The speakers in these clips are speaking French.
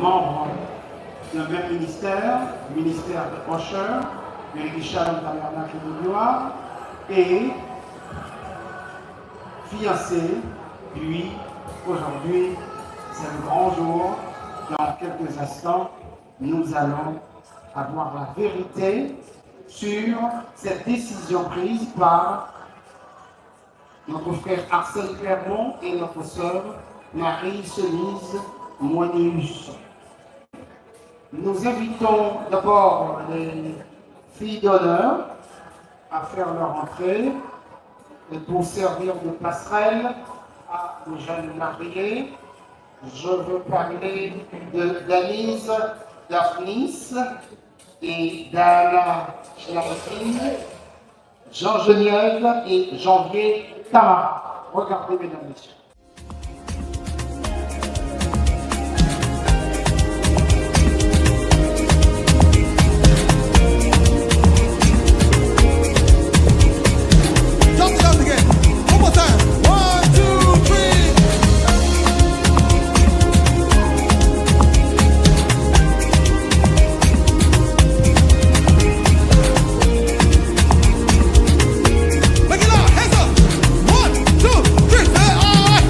membres d'un même ministère, le ministère de Usher, de l'Église Shalom Tabernacle de Gloire, et fiancé, puis aujourd'hui, c'est le grand jour. Dans quelques instants, nous allons avoir la vérité sur cette décision prise par notre frère Arsène Clermont et notre sœur Marie-Senise Moinius. Nous invitons d'abord les filles d'honneur à faire leur entrée et pour servir de passerelle à nos jeunes mariés. Je veux parler de Danise Daphnis et d'Anna Schlarkin, Jean Geniel et Janvier Tamara. Regardez, mesdames et messieurs. Make it loud, hands up. 1, 2, 3, say,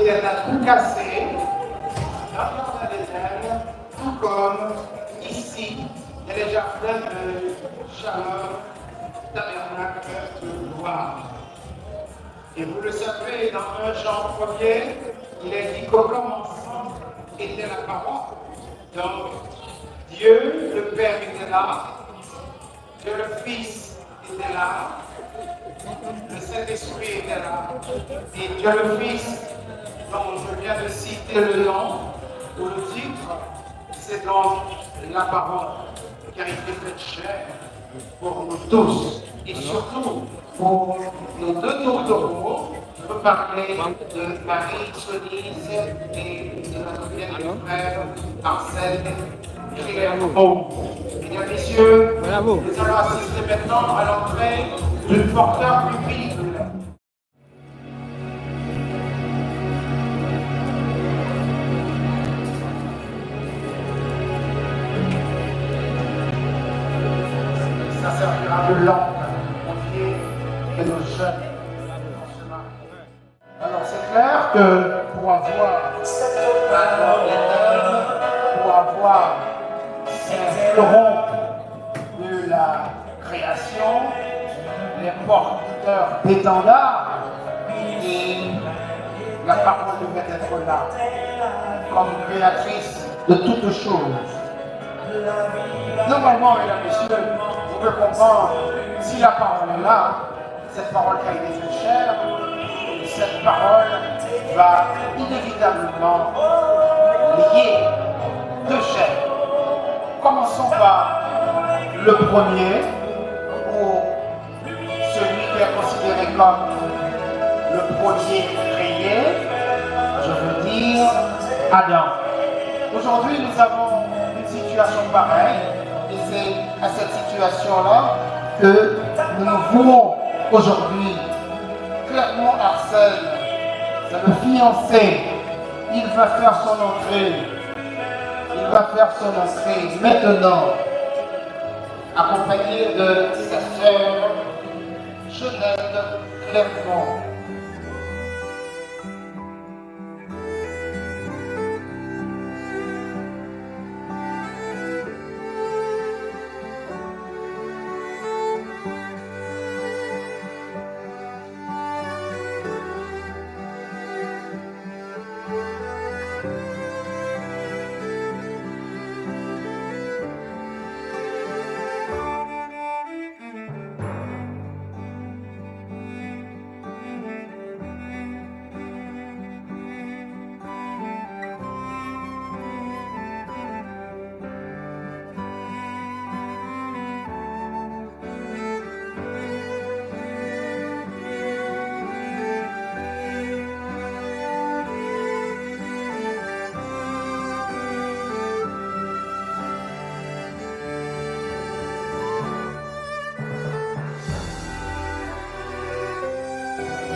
il est à tout casser, dans le jardin d'Éden, tout comme ici, il y a les jardins de Shalom, tabernacle de gloire. Et vous le savez, dans 1 Jean 1er, il est dit qu'au commencement était la parole. Donc, Dieu, le Père était là, Dieu le Fils était là, le Saint-Esprit était là, et Dieu le Fils, dont je viens de citer le nom ou le titre, c'est donc la parole, car il est fait chair pour nous tous, et surtout pour nos deux tourtereaux. Je peux parler de Marie-Sonise et de notre bien frère Marcel Clément. Mesdames, Messieurs, nous allons assister maintenant à l'entrée du porteur public. Ça servira de lampe aux pieds de nos jeunes. Alors c'est clair que pour avoir ces florons de la création, les porteurs d'étendards, et la parole devait être là, comme créatrice de toutes choses. Normalement, mesdames et messieurs, vous pouvez comprendre, si la parole est là, cette parole qui a été faite chair, cette parole va inévitablement lier deux chaînes. Commençons par le premier, ou celui qui est considéré comme le premier créé, je veux dire Adam. Aujourd'hui, nous avons une situation pareille, et c'est à cette situation-là que nous nous vouons aujourd'hui. Clairement, Arcel, c'est le fiancé, il va faire son entrée. Il va faire son entrée maintenant, accompagné de sa sœur Jeannette Clermont.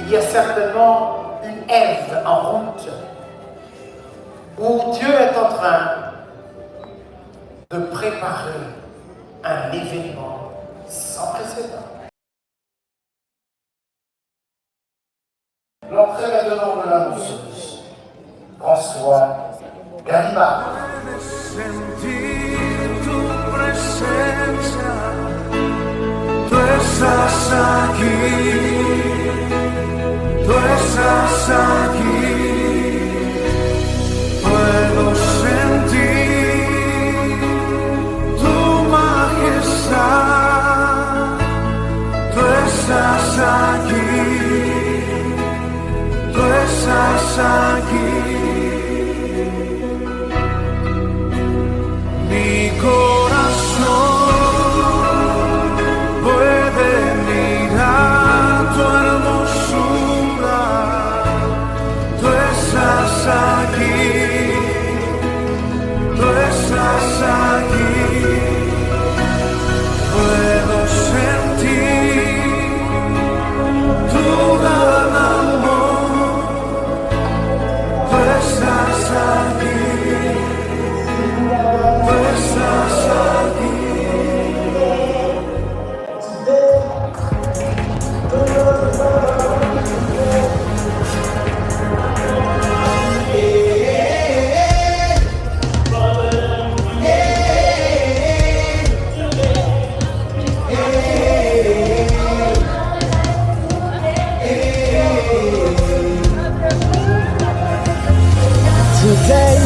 Il y a certainement une Ève en route où Dieu est en train de préparer un événement sans précédent. L'entrée maintenant de l'annonceuse, François Gallimard. Tú estás aquí, puedo sentir tu majestad. Tú estás aquí, tú estás aquí. Mi corazón puede mirar tu hermosura. Tú estás aquí, tú estás aquí. Puedo sentir tu gran amor. Tú today.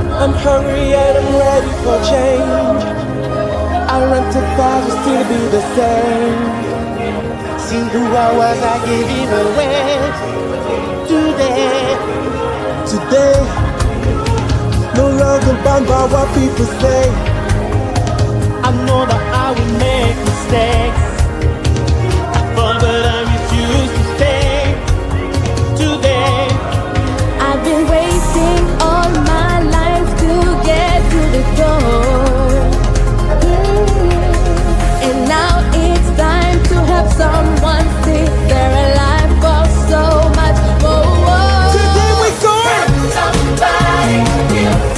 I'm hungry and I'm ready for change. I run too fast just to be the same. See who I was, I gave it away. Today, no longer bound by what people say. I know that I will make mistakes. I fall, but I refuse to stay. Today, I've been waiting all my life to get to the door. And now it's time to have someone see they're alive for so much more. today we going. Somebody,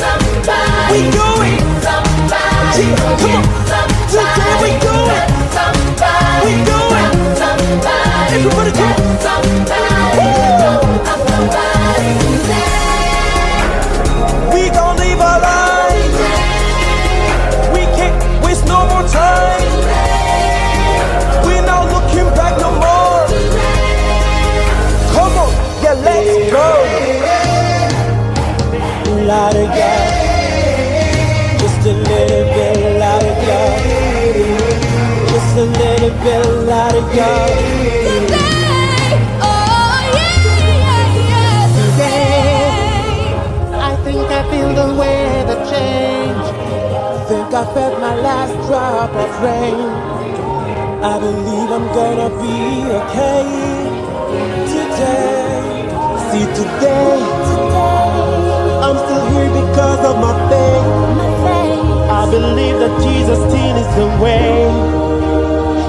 somebody, We going. somebody, Come on. Today we going. somebody, We going. somebody, Everybody come on. somebody, somebody today. We gon' live our lives. We can't waste no more time. We're not looking back no more. Come on, yeah, let's go. Louder, God. Just a little bit louder, God. Just a little bit louder, God. I think I feel the way that change. I think I felt my last drop of rain. I believe I'm gonna be okay today. See today, I'm still here because of my faith. I believe that Jesus still is the way.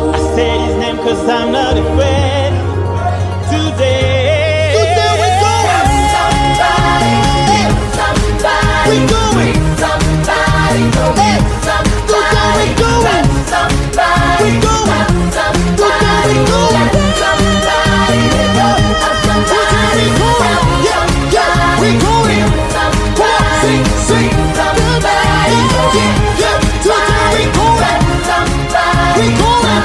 I said his name cause I'm not afraid. Today we going. We going. Somebody, Hey, today we going. somebody, We going. Today we going. Today we going. Yeah, we going. Come on, sing. Yeah, today we going. We going.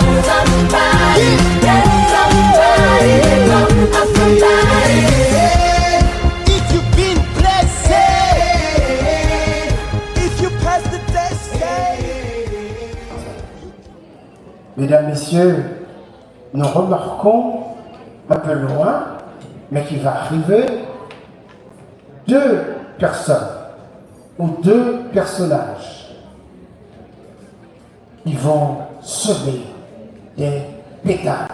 If you've been blessed, if you pass the test, Mesdames, Messieurs, nous remarquons un peu loin, mais qui va arriver, deux personnes ou deux personnages. Ils vont semer des pétales.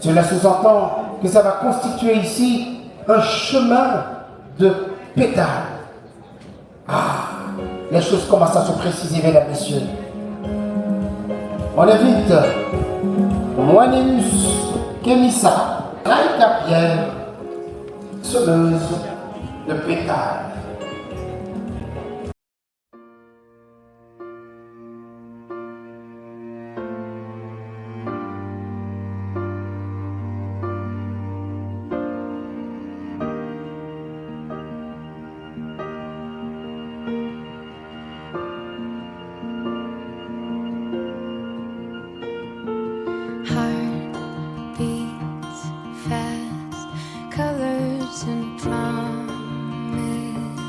Cela sous-entend que ça va constituer ici un chemin de pétales. Les choses commencent à se préciser, mesdames, messieurs. On invite Moineus Kemissa, Laïka Pierre, semeuse de pétales. Heart beats fast, colors and promise.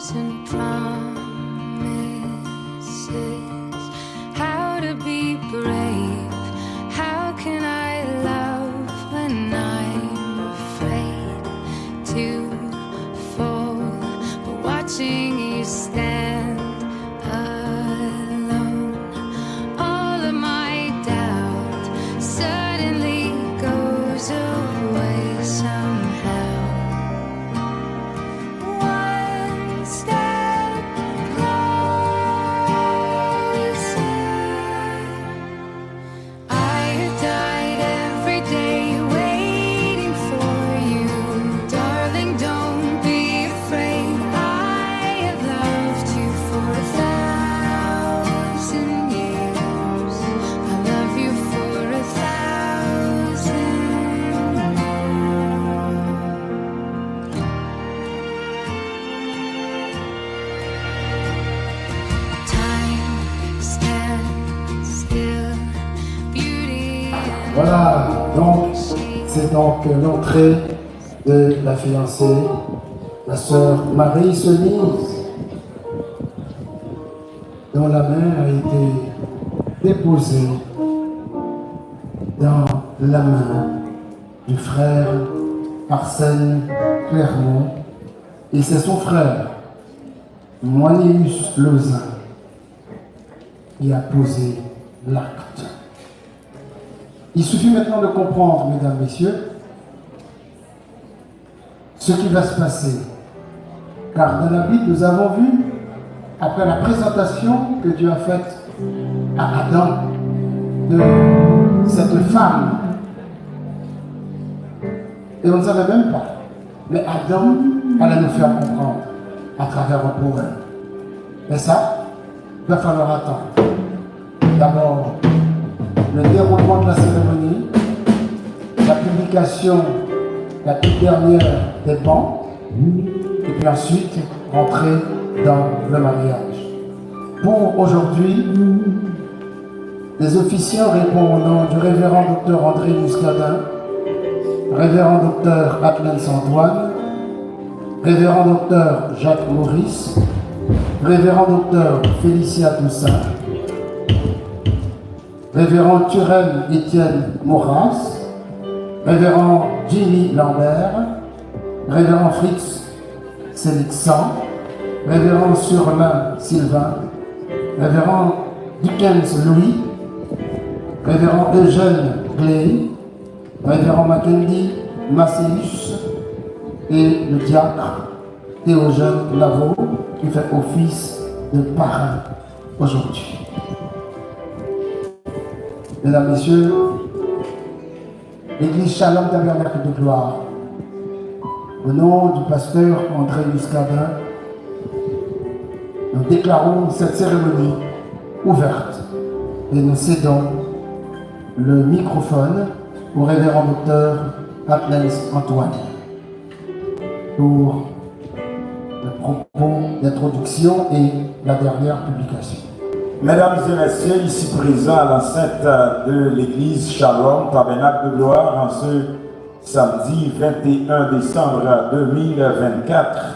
vows and promises. How to be brave? How can I love when I'm afraid to fall? But watching you stand alone, all of my doubt suddenly goes away somehow. One step closer. I have died every day waiting for you, darling. Don't be afraid. I have loved you for 1,000 years. I love you for 1,000 more. Time stands still, beauty and Voilà, donc c'est donc l'entrée de la fiancée, la sœur Marie Sonise, dont la main a été déposée dans la main du frère Arsène Clermont, et c'est son frère Moinéus Lauzin qui a posé l'acte. Il suffit maintenant de comprendre, mesdames, messieurs, ce qui va se passer. Car dans la Bible, nous avons vu, après la présentation que Dieu a faite à Adam de cette femme, et on ne savait même pas, mais Adam allait nous faire comprendre à travers un poème. Mais ça, il va falloir attendre. D'abord, le déroulement de la cérémonie, la publication, la toute dernière des bancs, et puis ensuite rentrer dans le mariage. Pour aujourd'hui, les officiants répondent au nom du révérend docteur André Muscadin, révérend docteur Atlas Antoine, révérend docteur Jacques Maurice, révérend docteur Félicia Toussaint, révérend Turel Étienne Maurras, révérend Jimmy Lambert, révérend Fritz Sélixan, révérend Surmain Sylvain, révérend Dickens Louis, révérend Eugène Gley, révérend Mackenzie Macéus et le diacre Théogène Lavaux qui fait office de parrain aujourd'hui. Mesdames, Messieurs, l'Église Shalom Tabernacle de Gloire, au nom du pasteur André Muscadin, nous déclarons cette cérémonie ouverte et nous cédons le microphone au révérend docteur Atlas Antoine pour le propos d'introduction et la dernière publication. Mesdames et messieurs, ici présents à l'enceinte de l'église Shalom, Tabernacle de Gloire, en ce samedi 21 décembre 2024,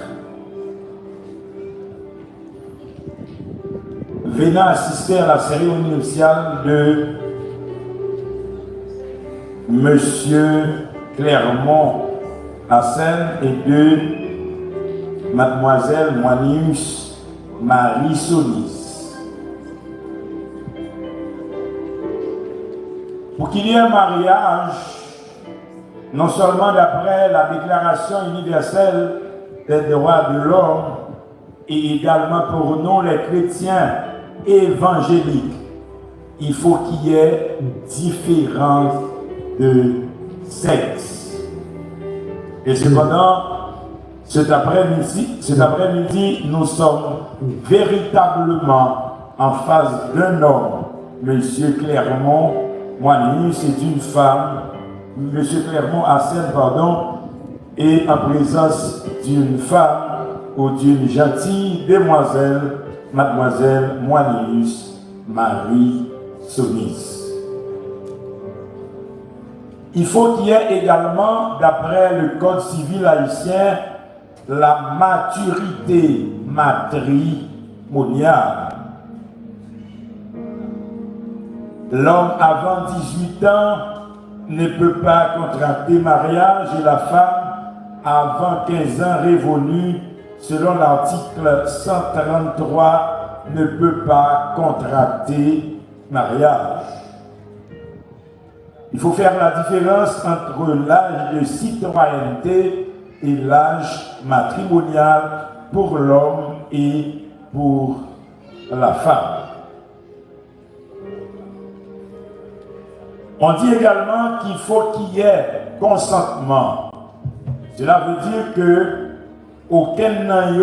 venant assister à la cérémonie nuptiale de Monsieur Clermont Arsène et de Mademoiselle Moinéus Marie Sonise. Pour qu'il y ait un mariage, non seulement d'après la Déclaration universelle des droits de l'homme, et également pour nous les chrétiens évangéliques, il faut qu'il y ait différence de sexe. Et cependant, cet après-midi, nous sommes véritablement en face d'un homme, Monsieur Clermont Moinéus, c'est une femme, Monsieur Clermont Arsène, est en présence d'une femme ou d'une gentille demoiselle, Mademoiselle Moinéus Marie Sonise. Il faut qu'il y ait également, d'après le Code civil haïtien, la maturité matrimoniale. L'homme avant 18 ans ne peut pas contracter mariage et la femme avant 15 ans révolus, selon l'article 133, ne peut pas contracter mariage. Il faut faire la différence entre l'âge de citoyenneté et l'âge matrimonial pour l'homme et pour la femme. On dit également qu'il faut qu'il y ait consentement. Cela veut dire que aucun nan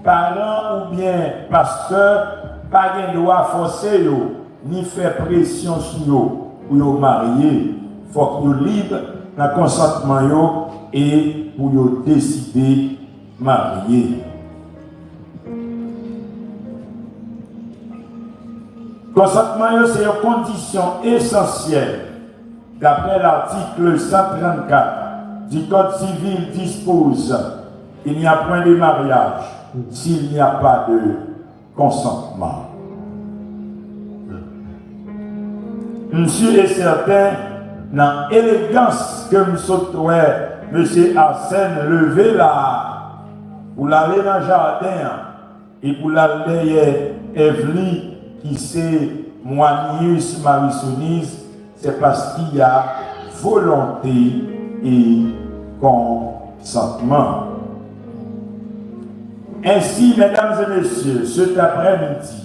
parent ou bien pasteur, pas de droit forcer ni faire pression sur eux pour les marier. Il faut qu'ils soient libres dans le consentement et pour décider de marier. Le consentement, c'est une condition essentielle. D'après l'article 134 du Code civil dispose qu'il n'y a point de mariage s'il n'y a pas de consentement. Monsieur est certain, dans l'élégance que M. Arsène levé là, pour l'aller dans le jardin et pour l'aller Evelyne, qui c'est Moanius Marisonise, c'est parce qu'il y a volonté et consentement. Ainsi, mesdames et messieurs, cet après-midi,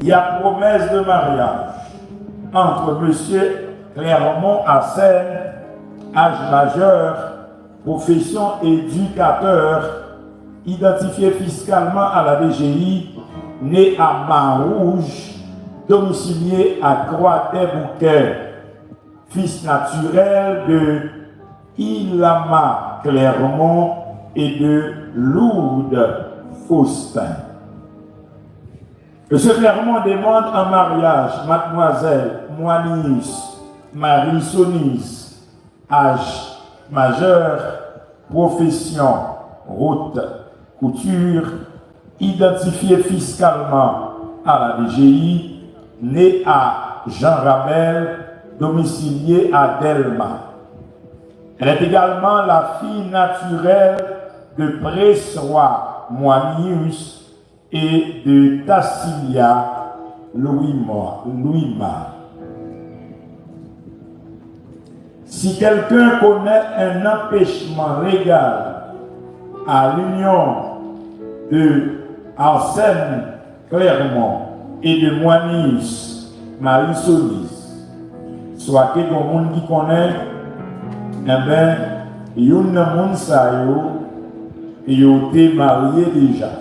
il y a promesse de mariage entre M. Clermont Arsène, âge majeur, profession éducateur, identifié fiscalement à la DGI, né à Marouge, domicilié à Croix-des-Bouquets, fils naturel de Ilama Clermont et de Lourdes Faustin. M. Clermont demande en mariage mademoiselle Moanius Marisonise, âge majeur, profession haute couture, identifié fiscalement à la DGI, né à Jean Rabel, domicilié à Delma. Elle est également la fille naturelle de Pressois Moanius et de Tassilia Louima. Si quelqu'un connaît un empêchement légal à l'union de Arsène Clermont et de Moanius Marisonise, soit que le monde qui connaît, eh bien, il y a un monde qui a été marié déjà.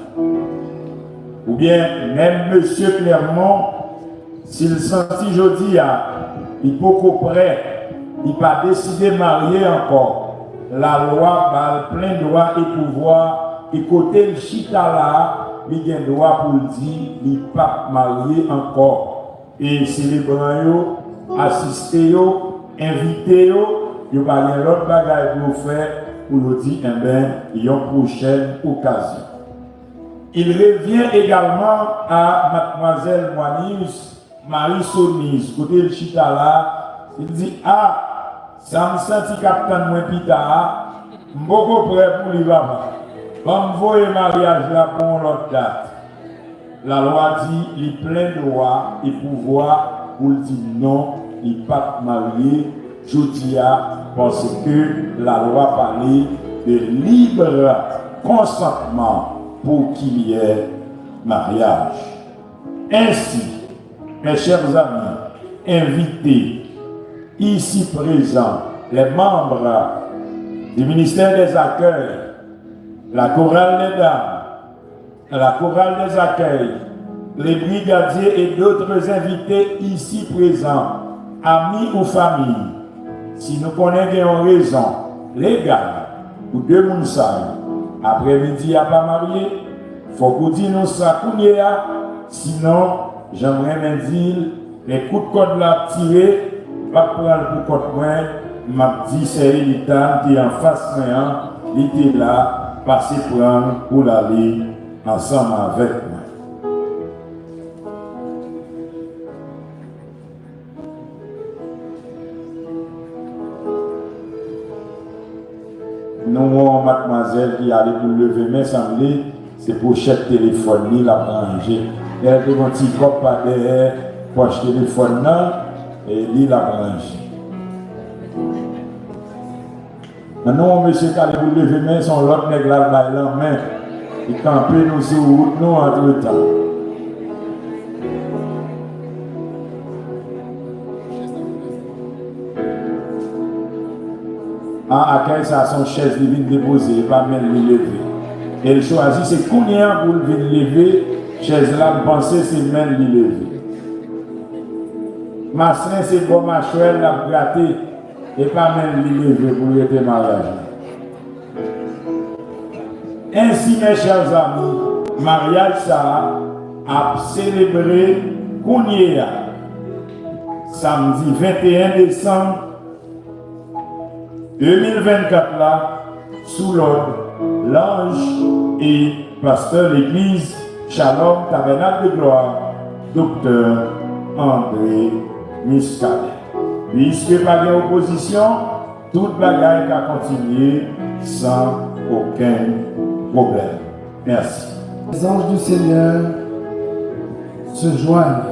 Ou bien, même M. Clermont, s'il sentit aujourd'hui, il peut prêt, il n'a pas décidé de marier encore. La loi a plein droit et pouvoir, et côté le chita là, il a droit pour dire qu'il n'est pas marié encore. Et célébrant, assister, inviter, il n'y a pas d'autre bagage pour faire pour nous dire il y a une prochaine occasion. Il revient également à mademoiselle Moanius Marisonise, côté le chita là, il dit ça me senti capitaine moins pita, beaucoup prêt pour lui va. Comme vous le mariage là pour l'autre date. La loi dit il plein droit et pouvoir pour dire non, il n'est pas marié. Je dis parce que la loi parlait de libre consentement pour qu'il y ait mariage. Ainsi, mes chers amis, invités, ici présents, les membres du ministère des Accueils, la chorale des dames, la chorale des accueils, les brigadiers et d'autres invités ici présents, amis ou familles, si nous connaissons une raison légale ou deux mounsailles, après-midi à pas marié, il faut que vous dites ça, sinon j'aimerais me dire les coups de code là tirés, pas prendre pour code point, m'a dit c'est l'état qui est en face, il était là, passer prendre pour aller ensemble avec moi. Nous, mademoiselle qui allait pour lever main, semblait, c'est pour chaque téléphone, ni la brancher. Elle a un petit cop par derrière, pour acheter le téléphone, et lui la branche. Maintenant, monsieur qui allait pour lever main, son l'autre nègre là, en main, il campait nous sur route, nous entre temps. À quel ça son chaise il vient déposer, pas même le lever. Et il choisit, c'est combien pour le lever, chaise là, me penser, c'est même le lever. Ma soeur, c'est bon, ma chouette, la gâté, et pas même le lever pour être mariage. Ainsi, mes chers amis, mariage ça a célébré Kounia, samedi 21 décembre 2024 là, sous l'ordre, l'ange et pasteur l'église Shalom Tabernacle de Gloire, docteur André Miscadet. Puisque pas d'opposition, toute bagaille a continué sans aucun problème. Merci. Les anges du Seigneur se joignent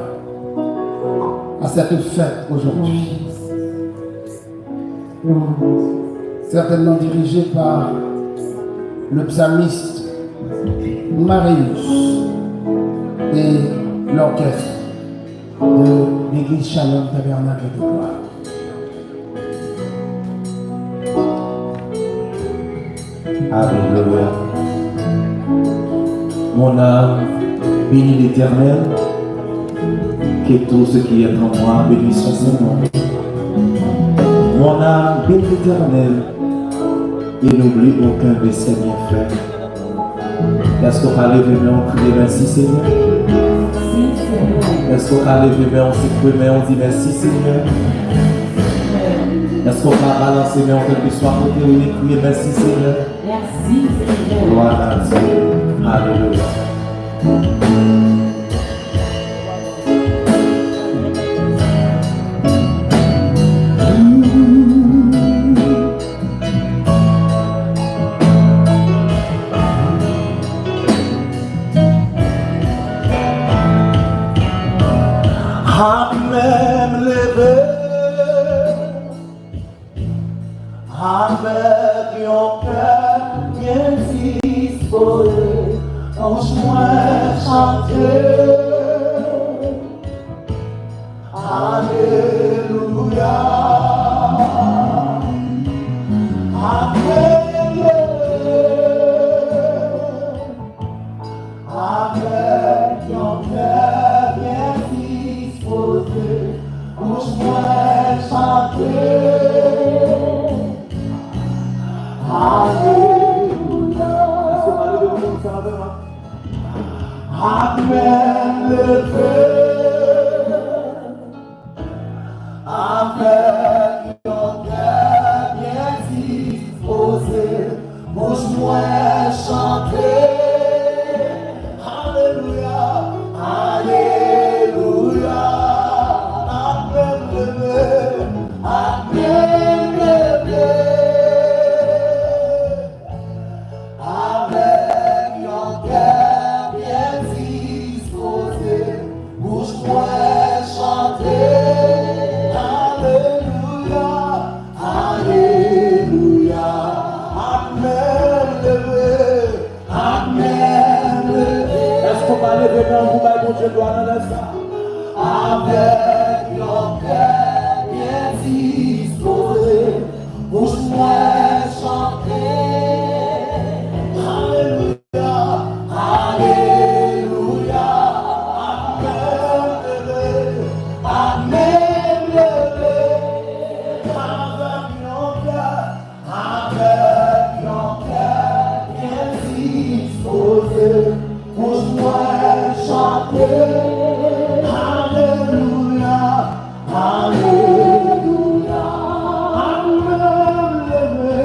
à cette fête aujourd'hui. Certainement dirigé par le psalmiste Marius et l'orchestre de l'église Shalom Tabernacle de Gloire. Alléluia. Mon âme bénit l'Éternel, que tout ce qui est en moi bénisse son nom. Mon âme bénit l'Éternel et n'oublie aucun de ses bienfaits. Est-ce qu'on va lever main, on crie merci Seigneur? Est-ce qu'on va lever main, on s'écrit main, on dit merci Seigneur? Est-ce qu'on va balancer main, on fait que soit côté, on écrit merci Seigneur? Merci Seigneur. Gloire à Dieu. Alléluia. Même levé avec un cœur bien disposé, penche-moi chanter. Alléluia. Avec un cœur bien disposé, bouge-moi chanter. Alléluia. Est-ce qu'on va lever le nom ça avec moi? Amen levé. Avec un cœur bien disposé, bouge-moi chanter. Alléluia. Alléluia. Amen levé. Amen levé. Avec un cœur bien disposé, bouge-moi chanter. Alléluia. Alléluia. Amen levé. Amen levé. Est-ce qu'on va lever dans vous, mon Dieu, gloire dans ça? Avec un cœur bien disposé, bouge-moi chanter. Alléluia. Alléluia. Amen levé. Amen levé. Avec un cœur bien disposé, bouge-moi chanter. Alléluia. Alléluia. Amen levé.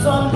Son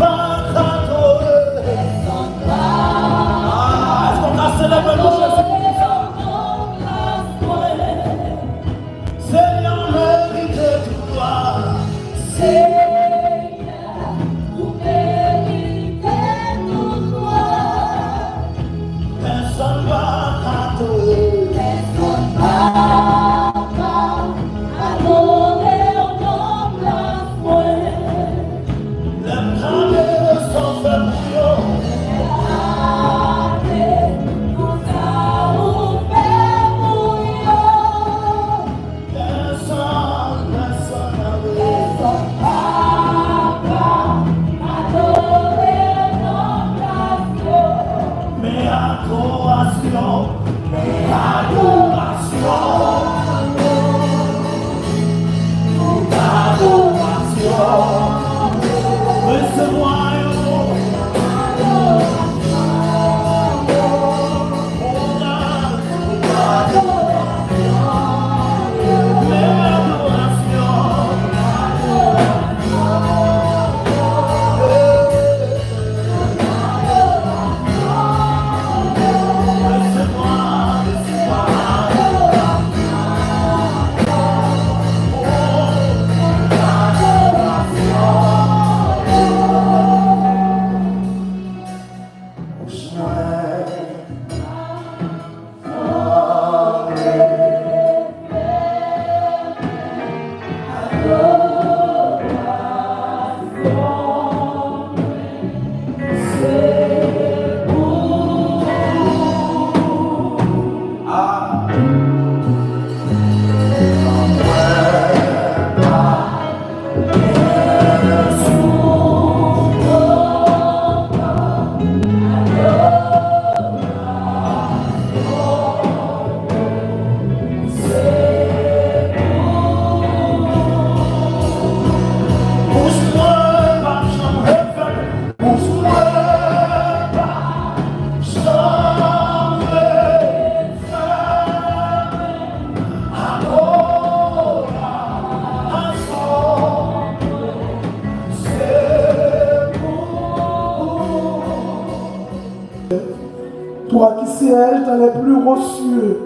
Toi qui sièges dans les plus hauts cieux,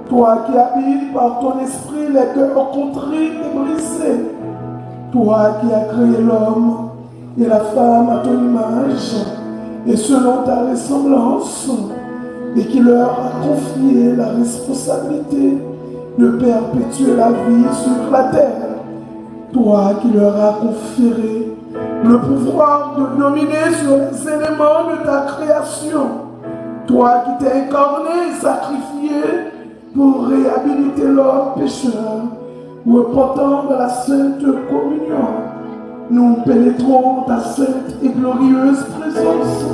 toi qui habites par ton esprit les cœurs contrits et brisés, toi qui as créé l'homme et la femme à ton image et selon ta ressemblance, et qui leur a confié la responsabilité de perpétuer la vie sur la terre, toi qui leur as conféré le pouvoir de dominer sur les éléments de ta création, toi qui t'es incarné et sacrifié pour réhabiliter l'homme pécheur, repentant dans la sainte communion, nous pénétrons ta sainte et glorieuse présence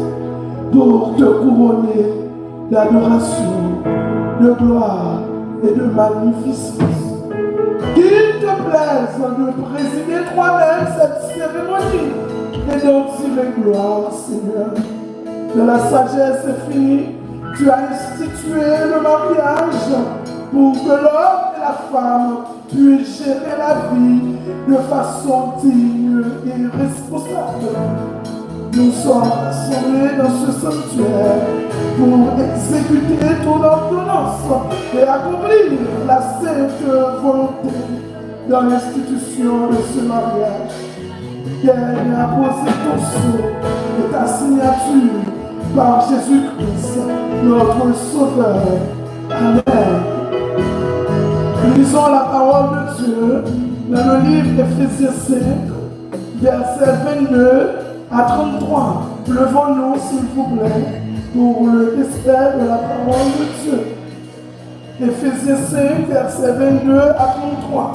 pour te couronner d'adoration, de gloire et de magnificence. Qu'il te plaise de présider toi-même cette cérémonie et d'en tirer gloire, Seigneur. De la sagesse infinie, tu as institué le mariage pour que l'homme et la femme puissent gérer la vie de façon digne et responsable. Nous sommes rassemblés dans ce sanctuaire pour exécuter ton ordonnance et accomplir la sainte volonté dans l'institution de ce mariage. Qu'elle a posé ton sceau et ta signature par Jésus-Christ, notre Sauveur. Amen. Lisons la parole de Dieu dans le livre Éphésiens 5, versets 22 à 33. Levons-nous, s'il vous plaît, pour le respect de la parole de Dieu. Éphésiens 5, versets 22 à 33.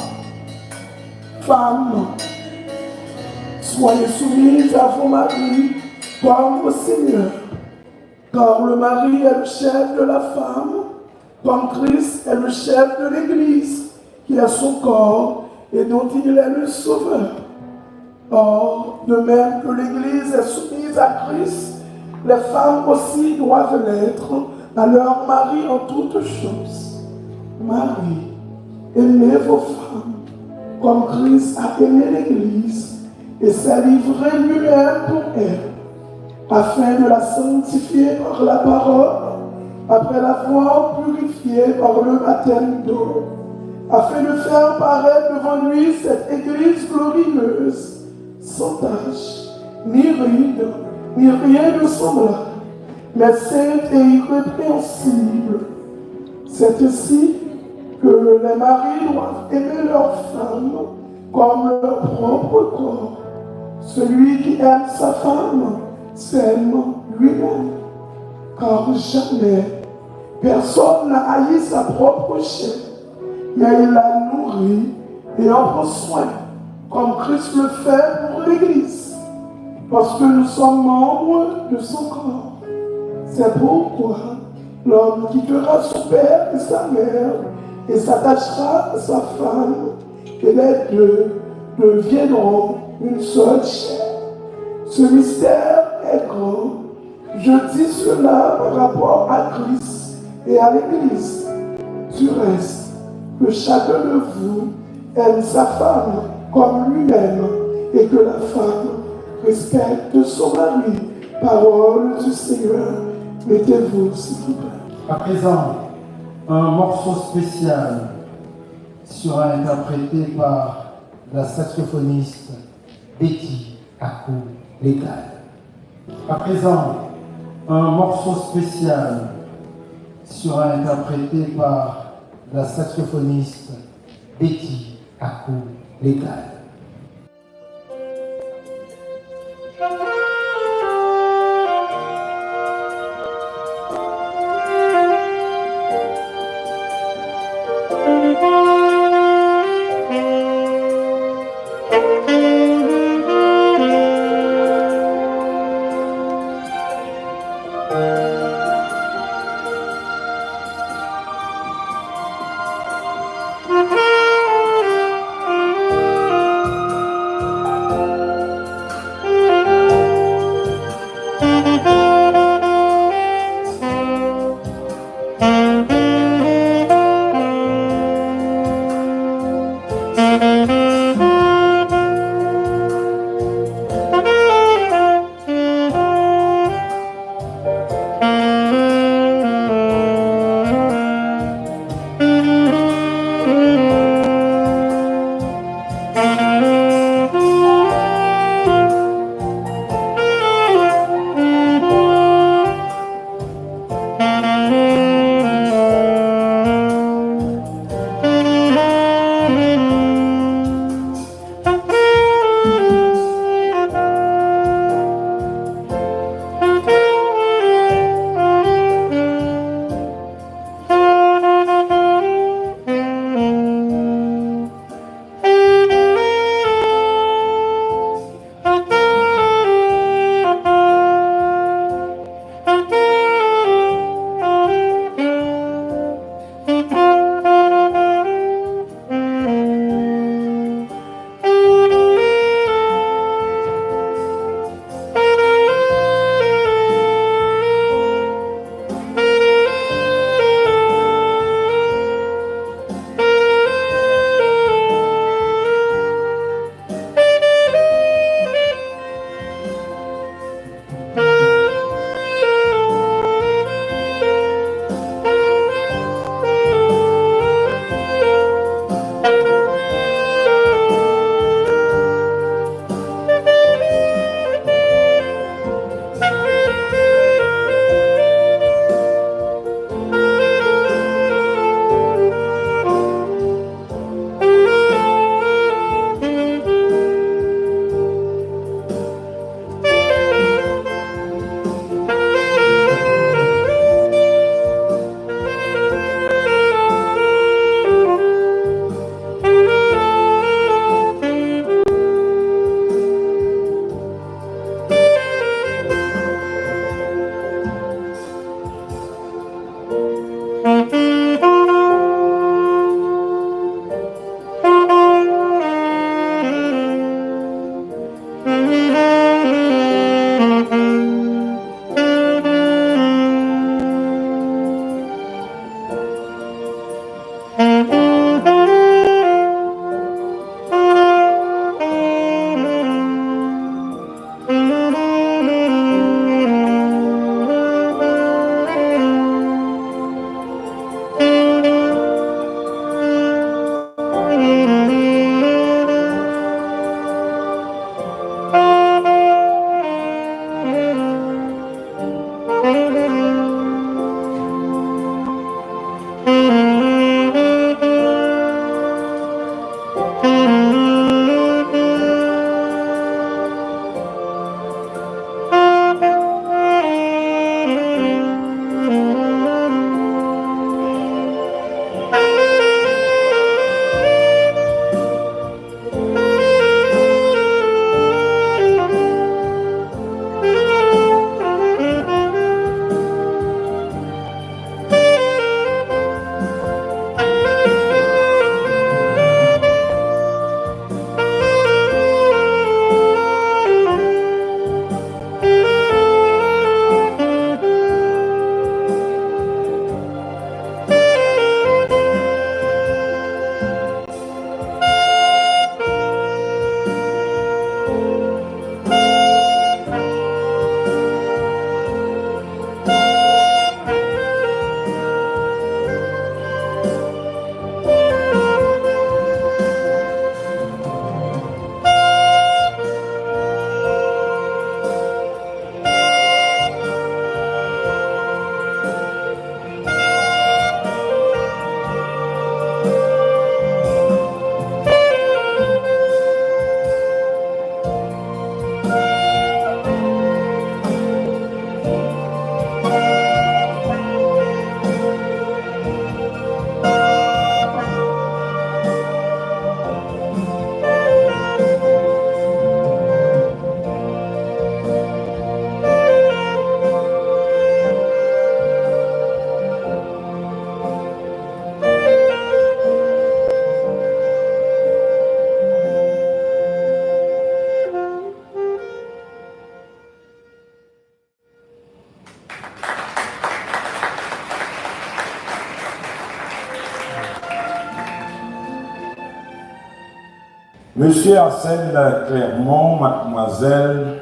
Femmes, soyez soumises à vos maris comme au Seigneur, car le mari est le chef de la femme, comme Christ est le chef de l'Église, qui est son corps et dont il est le Sauveur. Or, de même que l'Église est soumise à Christ, les femmes aussi doivent l'être à leur mari en toutes choses. Marie, aimez vos femmes, comme Christ a aimé l'Église et s'est livré lui-même pour elle, afin de la sanctifier par la parole, après l'avoir purifiée par le baptême d'eau, afin de faire paraître devant lui cette Église glorieuse, sans tache, ni ride, ni rien de semblable, mais sainte et irrépréhensible. C'est ainsi que les maris doivent aimer leurs femmes comme leur propre corps. Celui qui aime sa femme s'aime lui-même, car jamais personne n'a haï sa propre chair, mais il la nourrit et en prend soin, comme Christ le fait pour l'Église, parce que nous sommes membres de son corps. C'est pourquoi l'homme quittera son père et sa mère et s'attachera à sa femme, et les deux deviendront une seule chair. Ce mystère est grand. Je dis cela par rapport à Christ et à l'Église. Du reste, que chacun de vous aime sa femme comme lui-même et que la femme respecte son mari. Parole du Seigneur. Mettez-vous, s'il vous plaît. À présent, un morceau spécial sera interprété par la saxophoniste Betty Akou-Légal. À présent, un morceau spécial sera interprété par la saxophoniste Betty Akou-Légal. Monsieur Arsène Clermont, mademoiselle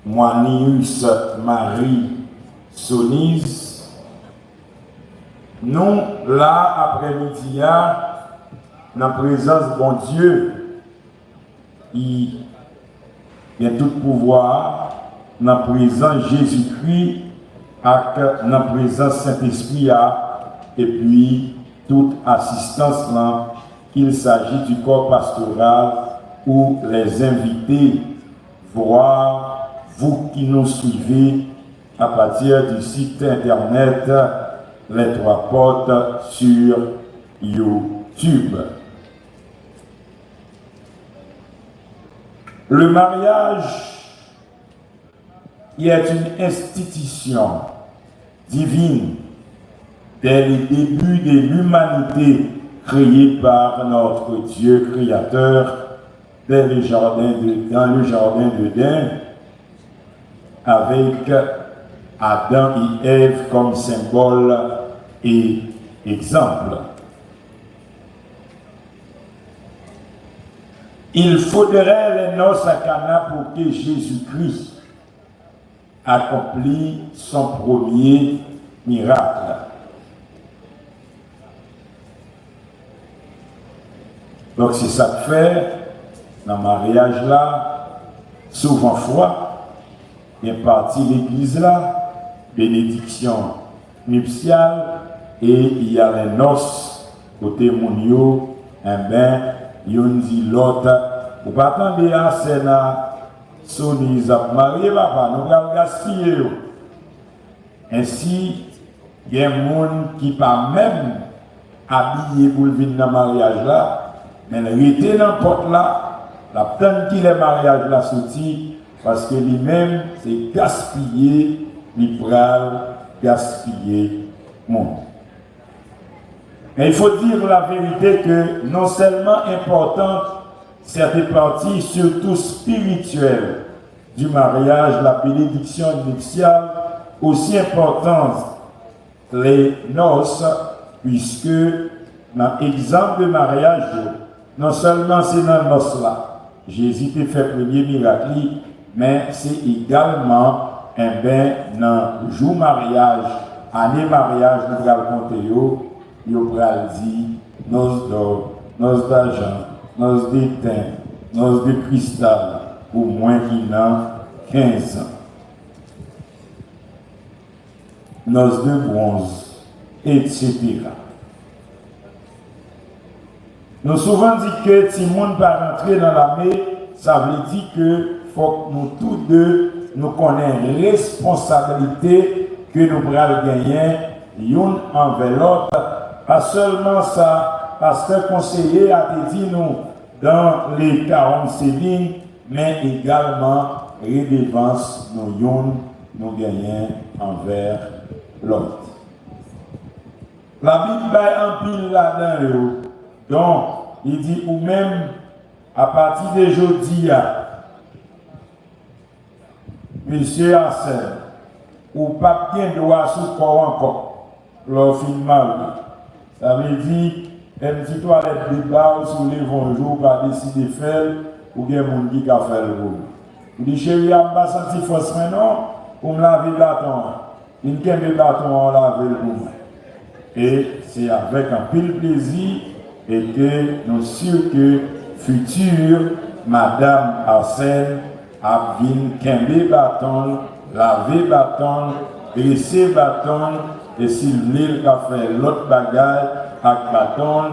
Moanius Marie Sonise, nous, là, après-midi, dans la présence de bon Dieu, il y a tout pouvoir, dans la présence de Jésus-Christ, dans la présence Saint-Esprit, et puis toute assistance là, qu'il s'agit du corps pastoral ou les invités, voire vous qui nous suivez à partir du site internet Les Trois Portes sur YouTube. Le mariage est une institution divine dès le début de l'humanité créée par notre Dieu créateur dans le jardin d'Éden avec Adam et Ève comme symbole et exemple. Il faudrait les noces à Cana pour que Jésus-Christ accomplisse son premier miracle. Donc c'est ça que fait, dans le mariage là, souvent foi, il y a partie l'église là, bénédiction nuptiale, et il y a les noces, côté mounio, yon dit l'autre, ou pas attendre à Sénat, Sonise à marier papa, nous allons gaspiller. Ainsi, il y a des gens qui pas même habillé pour venir dans le mariage là, mais il était dans le porte là, la peine qu'il est mariage là sorti, parce que lui-même, c'est gaspiller, libéral, gaspiller monde. Mais il faut dire la vérité que non seulement importante, certaines parties, surtout spirituelles, du mariage, la bénédiction nuptiale, aussi importante les noces, puisque dans l'exemple de mariage, non seulement c'est dans le noce là, Jésus a fait le premier miracle, mais c'est également dans le jour mariage, année mariage, nous allons compter, nous allons dire noces d'or, noces d'argent, noces d'étain, noces de cristal, au moins qu'il a 15 ans. Noces de bronze, etc. Nous avons souvent dit que si le monde va rentrer dans l'armée, ça veut dire que faut que nous tous deux nous connaissons la responsabilité que nous pourrons gagner l'une envers l'autre. Pas seulement ça, parce que le conseiller a dit nous dans les 40 lignes, mais également redevance nous gagnons envers l'autre. La Bible a un pile là-dedans. Donc, il dit, ou même à partir de jeudi, monsieur Arsène, ou pas bien droit sous corps encore, leur film mal. Ça veut dire, un petit toilette de bas sous les bonjours, pas décider de faire, ou bien mon qui a fait le rôle. Il dit, chérie, je n'ai pas senti force maintenant, pour me laver le bâton. Il y a un bâton, on lave le bout. Et c'est avec un pile plaisir et que nous sommes sûrs que future Madame Arsène a vu qu'un bâton, laver bâton, dresser bâton, et s'il voulait faire l'autre bagaille avec bâton,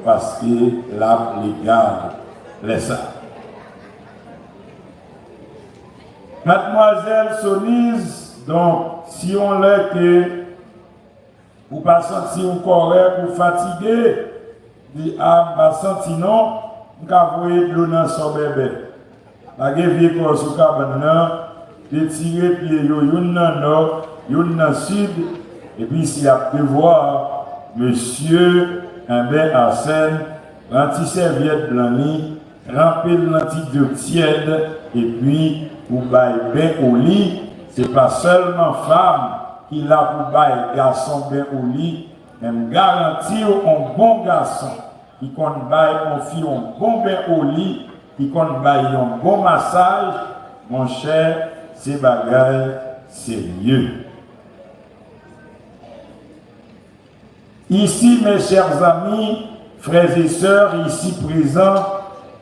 parce que la légale laisse ça. Mademoiselle Sonise, donc, si on l'a que vous pas sentir correct ou fatigué, dit ah, ma senti non, vous avez de l'eau dans son bébé. La gueule pour ce cabane, de tirer pied, yon dans nord, yon dans sud, et puis s'il y a devoir, monsieur Arsène, l'anti-serviette blanche, remplir l'antidote tiède, et puis vous baillez bien au lit, c'est pas seulement femme qui l'a pour bailler garçon bien au lit, même garantir un bon garçon qui compte bail confie un bon bain au lit, qui compte bail un bon massage, mon cher, ces bagailles, c'est mieux. Ici, mes chers amis, frères et sœurs, ici présents,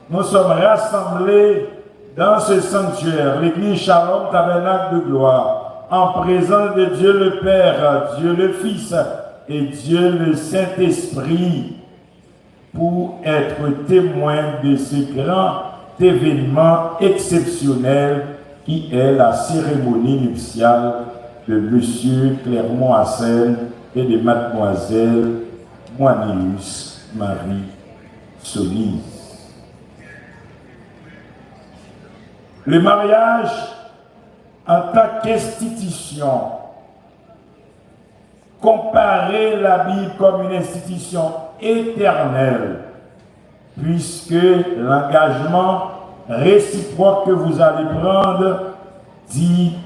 nous sommes rassemblés dans ce sanctuaire, l'église Shalom Tabernacle de Gloire, en présence de Dieu le Père, Dieu le Fils et Dieu le Saint-Esprit, pour être témoins de ce grand événement exceptionnel qui est la cérémonie nuptiale de Monsieur Clermont-Hassel et de Mademoiselle Moanius Marie Sonise. Le mariage en tant qu'institution, comparer la Bible comme une institution éternelle, puisque l'engagement réciproque que vous allez prendre dit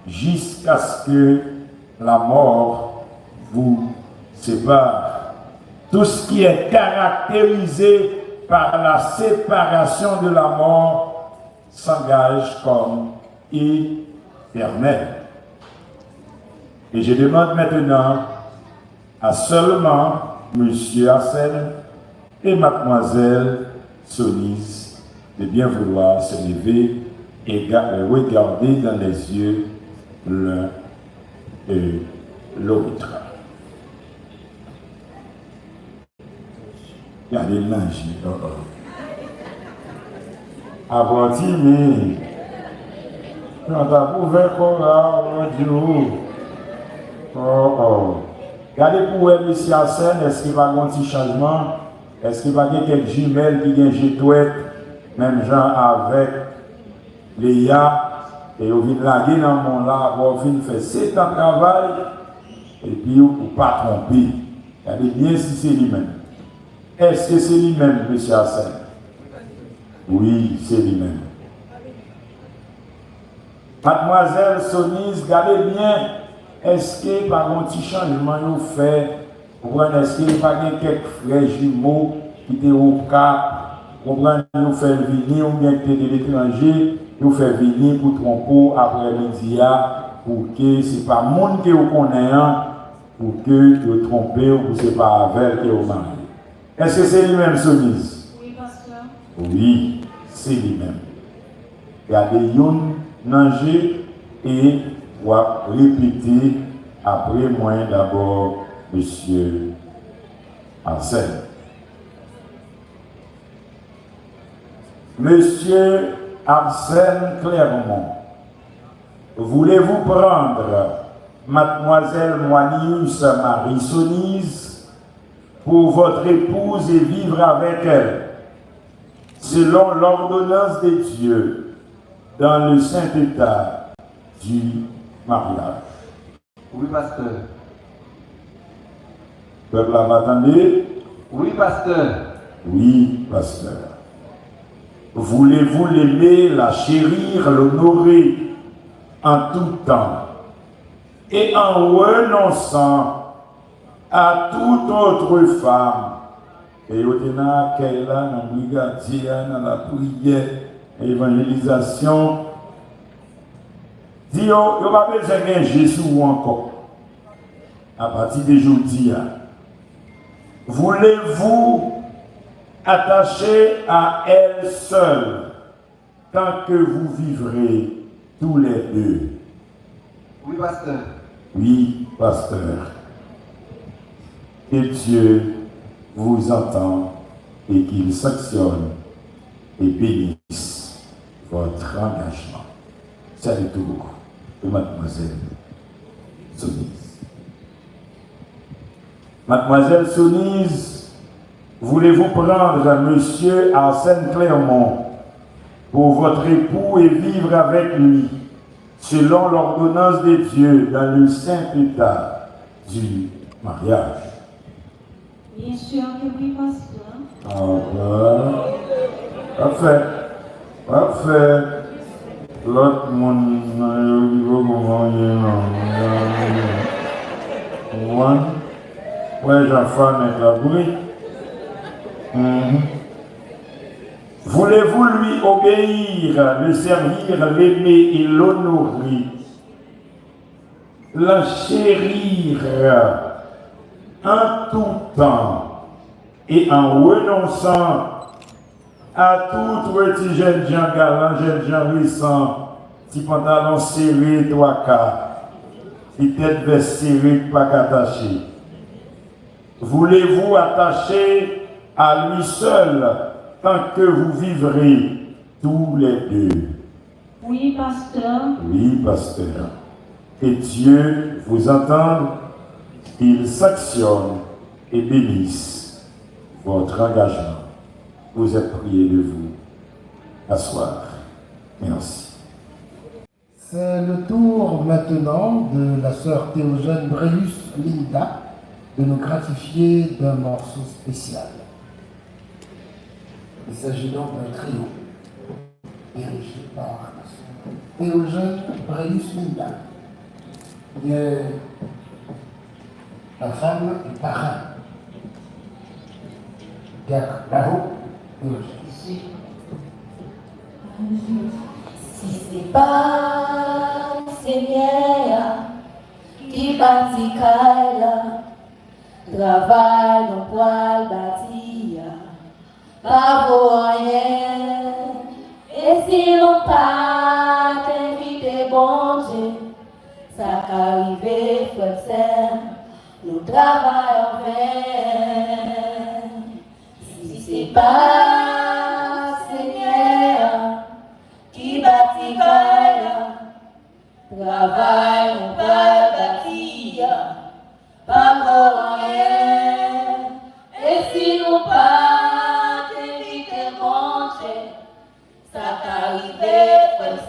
jusqu'à ce que la mort vous sépare. Tout ce qui est caractérisé par la séparation de la mort s'engage comme éternel. Et je demande maintenant à seulement Monsieur Hassel et Mademoiselle Sonise de bien vouloir se lever et regarder dans les yeux l'un et l'autre. Regardez le linge. Avanti, mais on t'a ouvert comme là, on dit oh. Regardez pour elle ici à scène, est-ce qu'il va y avoir un petit changement? Est-ce qu'il va y avoir quelques jumelles qui viennent jetouettes, même gens avec Léa, et on vient laguer dans mon là, on vient faire 7 ans de travail, et puis on ne pas tromper. Regardez bien si c'est lui-même. Est-ce que c'est lui-même, M. Hassan? Oui, c'est lui-même. Mademoiselle Sonise, regardez bien. Est-ce que par un petit changement nous fait, est-ce qu'il n'y a pas quelques frères jumeaux qui étaient au Cap, nous fait venir, ou bien qui étaient de l'étranger, nous fait venir pour tromper après-midi, pour que ce n'est pas le monde que vous connaissez, pour que vous trompez ou que ce n'est pas avec que vous mariez. Est-ce que c'est lui-même, Sonise? Oui, pasteur. Oui, c'est lui-même. Regardez, yon nager et on va répéter après moi d'abord, Monsieur Arsène. Monsieur Arsène Clermont, voulez-vous prendre Mademoiselle Moanius Marie Sonise pour votre épouse et vivre avec elle, selon l'ordonnance de Dieu, dans le saint état du mariage? Oui, pasteur. Peuple, m'attendez? Oui, pasteur. Oui, pasteur. Voulez-vous l'aimer, la chérir, l'honorer en tout temps et en renonçant à toute autre femme? Et au dénard qu'elle a dans la brigadier, dans la prière, évangélisation, dit, on va besoin d'un Jésus encore. À partir d'aujourd'hui, voulez-vous attacher à elle seule tant que vous vivrez tous les deux? Oui, pasteur. Oui, pasteur. Que Dieu vous entend et qu'il sanctionne et bénisse votre engagement. Salut tout de Mademoiselle Sonise. Mademoiselle Sonise, voulez-vous prendre Monsieur Arsène Clermont pour votre époux et vivre avec lui, selon l'ordonnance de Dieu, dans le saint état du mariage? Bien sûr que oui, pasteur. Parfait. Parfait. L'autre monde, ouais, j'en fais avec la bruit. Voulez-vous lui obéir, le servir, l'aimer et l'honorer, la chérir en tout temps et en renonçant à tout petit jeune Jean galant, jeune Jean récent, petit pantalon serré, 3 quarts, et tête veste serrée, pas qu'attaché. Voulez-vous attacher à lui seul tant que vous vivrez tous les deux? Oui, pasteur. Oui, pasteur. Que Dieu vous entende, il sanctionne et bénisse votre engagement. Vous êtes prié de vous. Asseoir. Merci. C'est le tour maintenant de la sœur Théogène Brélus Linda de nous gratifier d'un morceau spécial. Il s'agit donc d'un trio dirigé par la sœur Théogène Brélus Linda, qui est la femme du parrain. Bravo, Théogène. Si c'est pas Seigneur qui bâtit Kaila, travaille dans poil bâti, pas pour rien. Et si l'on pas t'invite, bon Dieu, ça qu'arrive, frère, nous travaillons en vain. Si c'est pas Seigneur qui bâtit Kaila, travaille on pas bâtir, pas pour rien. Et si nous pas t'inviter, bon Dieu, ça qu'arrive,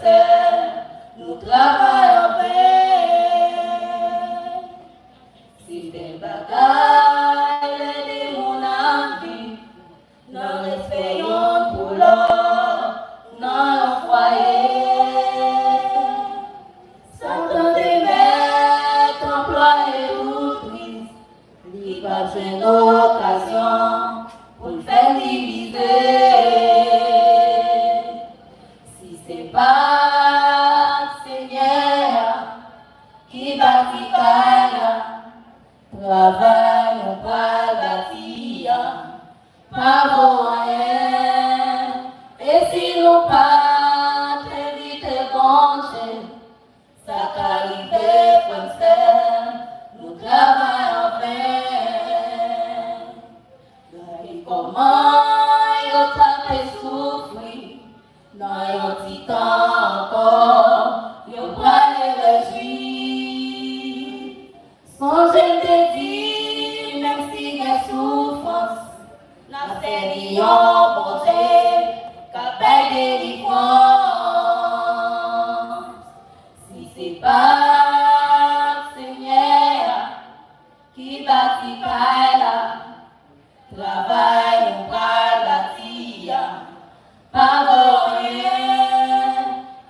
frère, nous travaillons en vain. Si des bagailles de mon envie, nous espérons pour l'or, dans le foyer. Satan des maîtres, employés tout triste, il va jouer une occasion pour le faire diviser. Si c'est pas Seigneur qui bâtit Kaila, travaille on pas bâtir, pas pour rien. Et si nous pas t'inviter, bon Dieu, ça qu'arrive, frère, nous travaillons en vain. Regardez comment ils tapent souffrir, dans un petit temps encore, ils prennent les réjouir. Songez de dire, même s'il y a souffrance, la servi en bon Dieu, qu'à paix délivrance. Si c'est pas Seigneur qui bâtit Kaila, travaille on va bâtir, pas pour rien.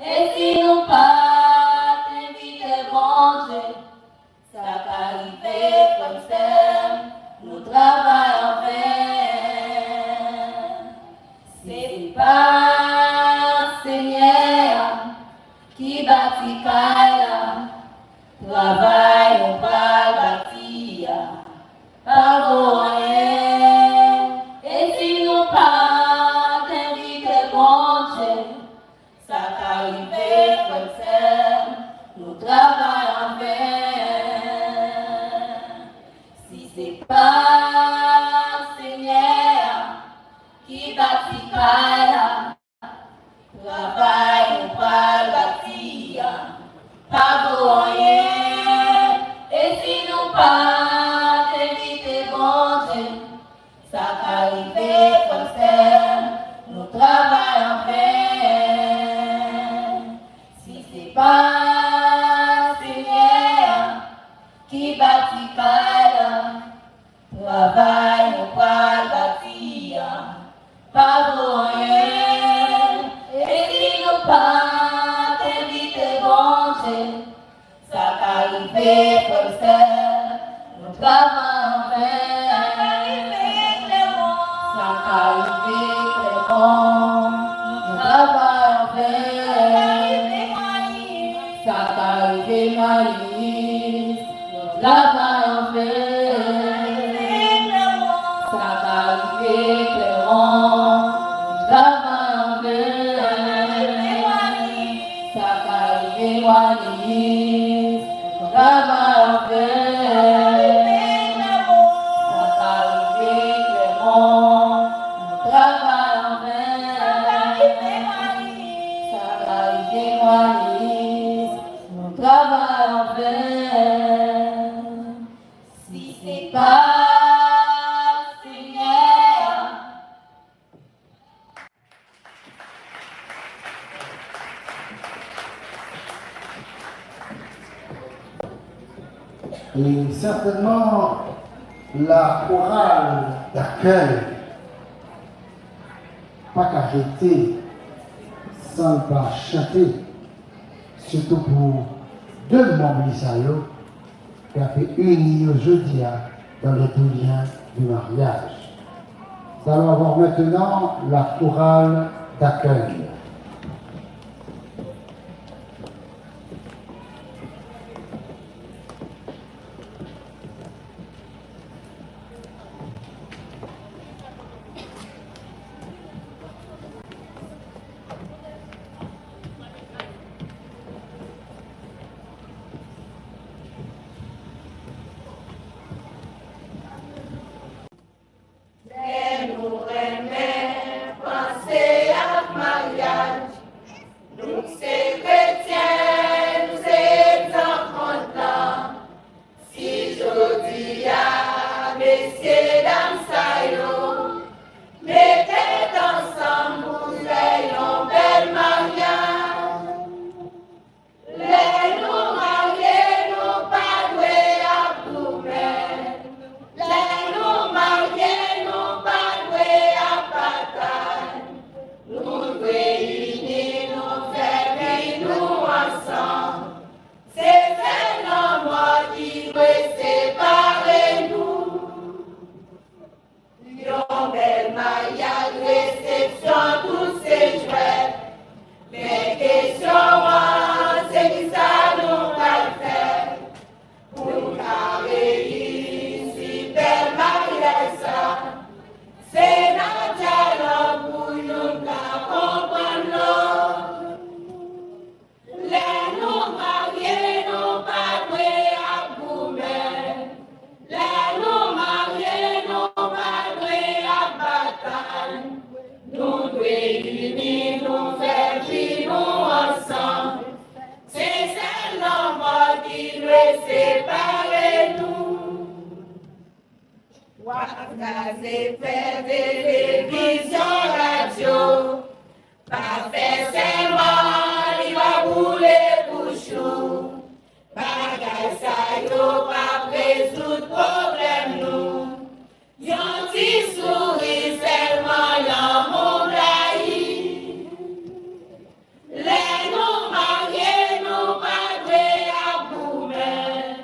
Et si nous pas t'inviter, bon Dieu, ça qu'arrive comme ça, nous travaillons en vain. C'est pas Seigneur qui bâtit Kaila, travaille on va bâtir, pas pour rien. Et si nous pas t'inviter, bon Dieu, ça qu'arrive comme ça, nous travaillons en vain. Si c'est pas Seigneur qui bâtit Kaila, travaille on va bâtir, pas pour rien. Et si nous pas t'inviter, bon Dieu, ça qu'arrive comme ça, nous travaillons en vain. Si c'est pas Seigneur qui bâtit Kaila, travaille on va bâtir, pas pour rien. Et si nous pas t'inviter, bon Dieu, ça qu'arrive comme ça, nous travaillons en vain. Ça travail en fait. Ça va arriver clairement, travail en fait. Ça va arriver Wallis, travail en fait. Ça va arriver clairement, travail en fait. Ça va arriver Wallis, travail en fait. Si c'est pas Et certainement, la chorale d'accueil, pas qu'arrêter sans pas chanter, surtout pour deux membres d'Israël qui ont fait unis aujourd'hui dans les deux liens du mariage. Nous allons avoir maintenant la chorale d'accueil. Caser, faire télévision, radio, pas faire seulement, il va rouler bouchou. Bagage ça yo, pas résoudre problème nous. Yon ti souris seulement, yon mon laï. Les nous mariés, nous pas de à boumer.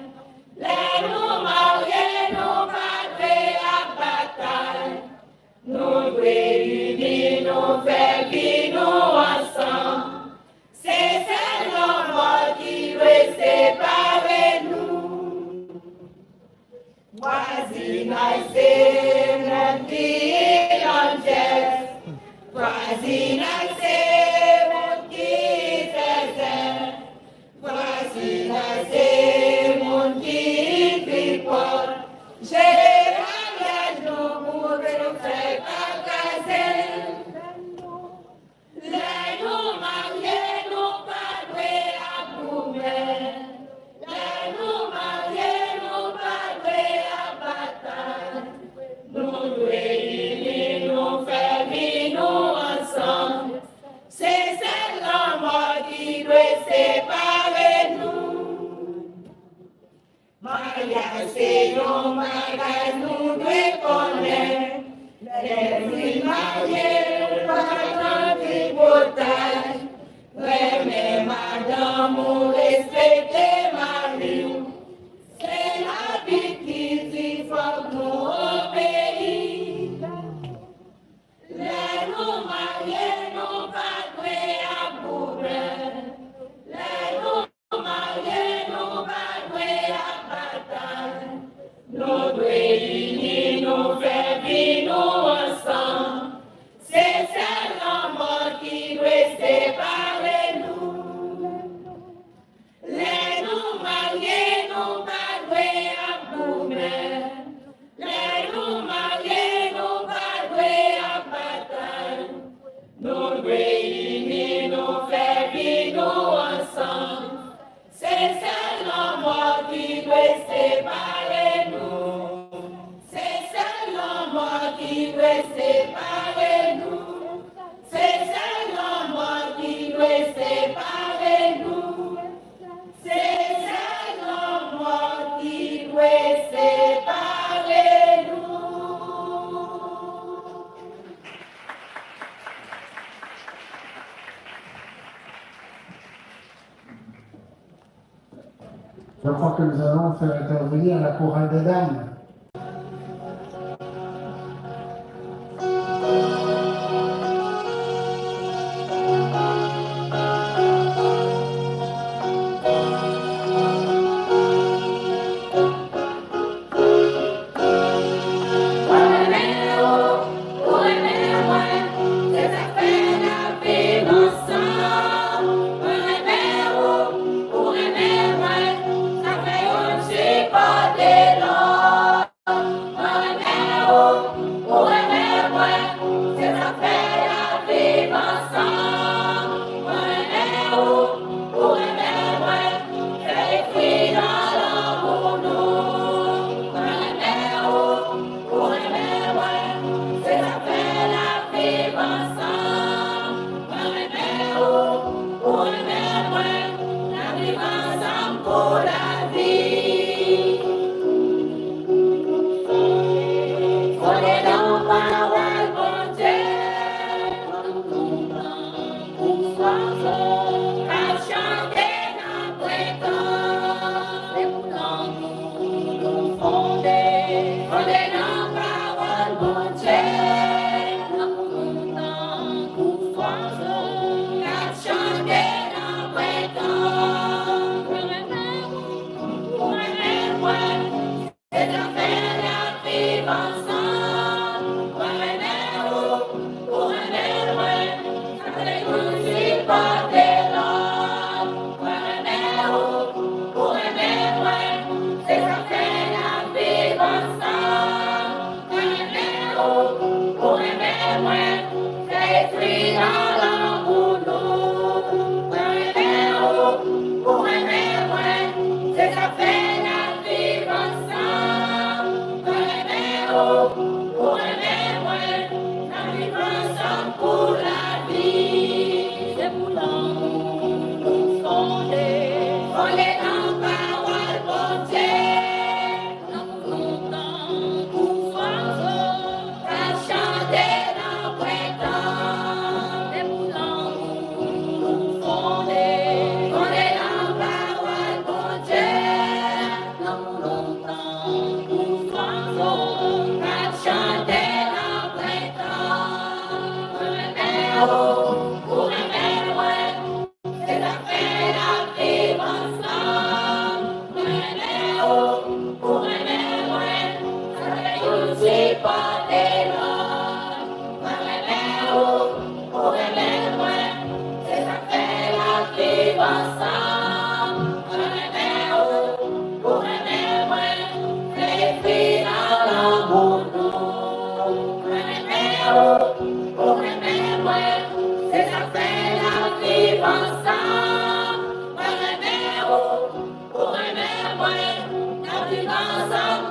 Les nous mariés, nous pas de à bataille. Nous réunis, nous faire vie, nous ensemble. C'est seulement mort qui veut séparer nous. Voisinage, c'est mon petit angel. Voisinage, c'est mon petit frère. Voisinage, c'est mon petit tripod. J'ai mariage, nous pour nous faire caser. Les nous mariés, nous pas de à boumer. Les nous mariés, nous pas de à bataille. Nous réunis, nous faire vie, nous ensemble. C'est seulement mort qui doit séparer nous. Mariage, c'est nos mariages, nous devons connaître. Les filles mariées, pas de bataille. Mais madame, vous respectez Marie. C'est la vie qui dit faut que nous obéir. Les nous mariés, nous pas de à boumer. Les nous mariés, nous pas de à bataille. C'est seulement moi qui veux séparer nous. C'est seulement moi qui veux séparer nous. C'est seulement moi qui veux séparer nous. C'est seulement moi qui veux séparer nous. Je crois que nous allons faire intervenir la chorale des dames.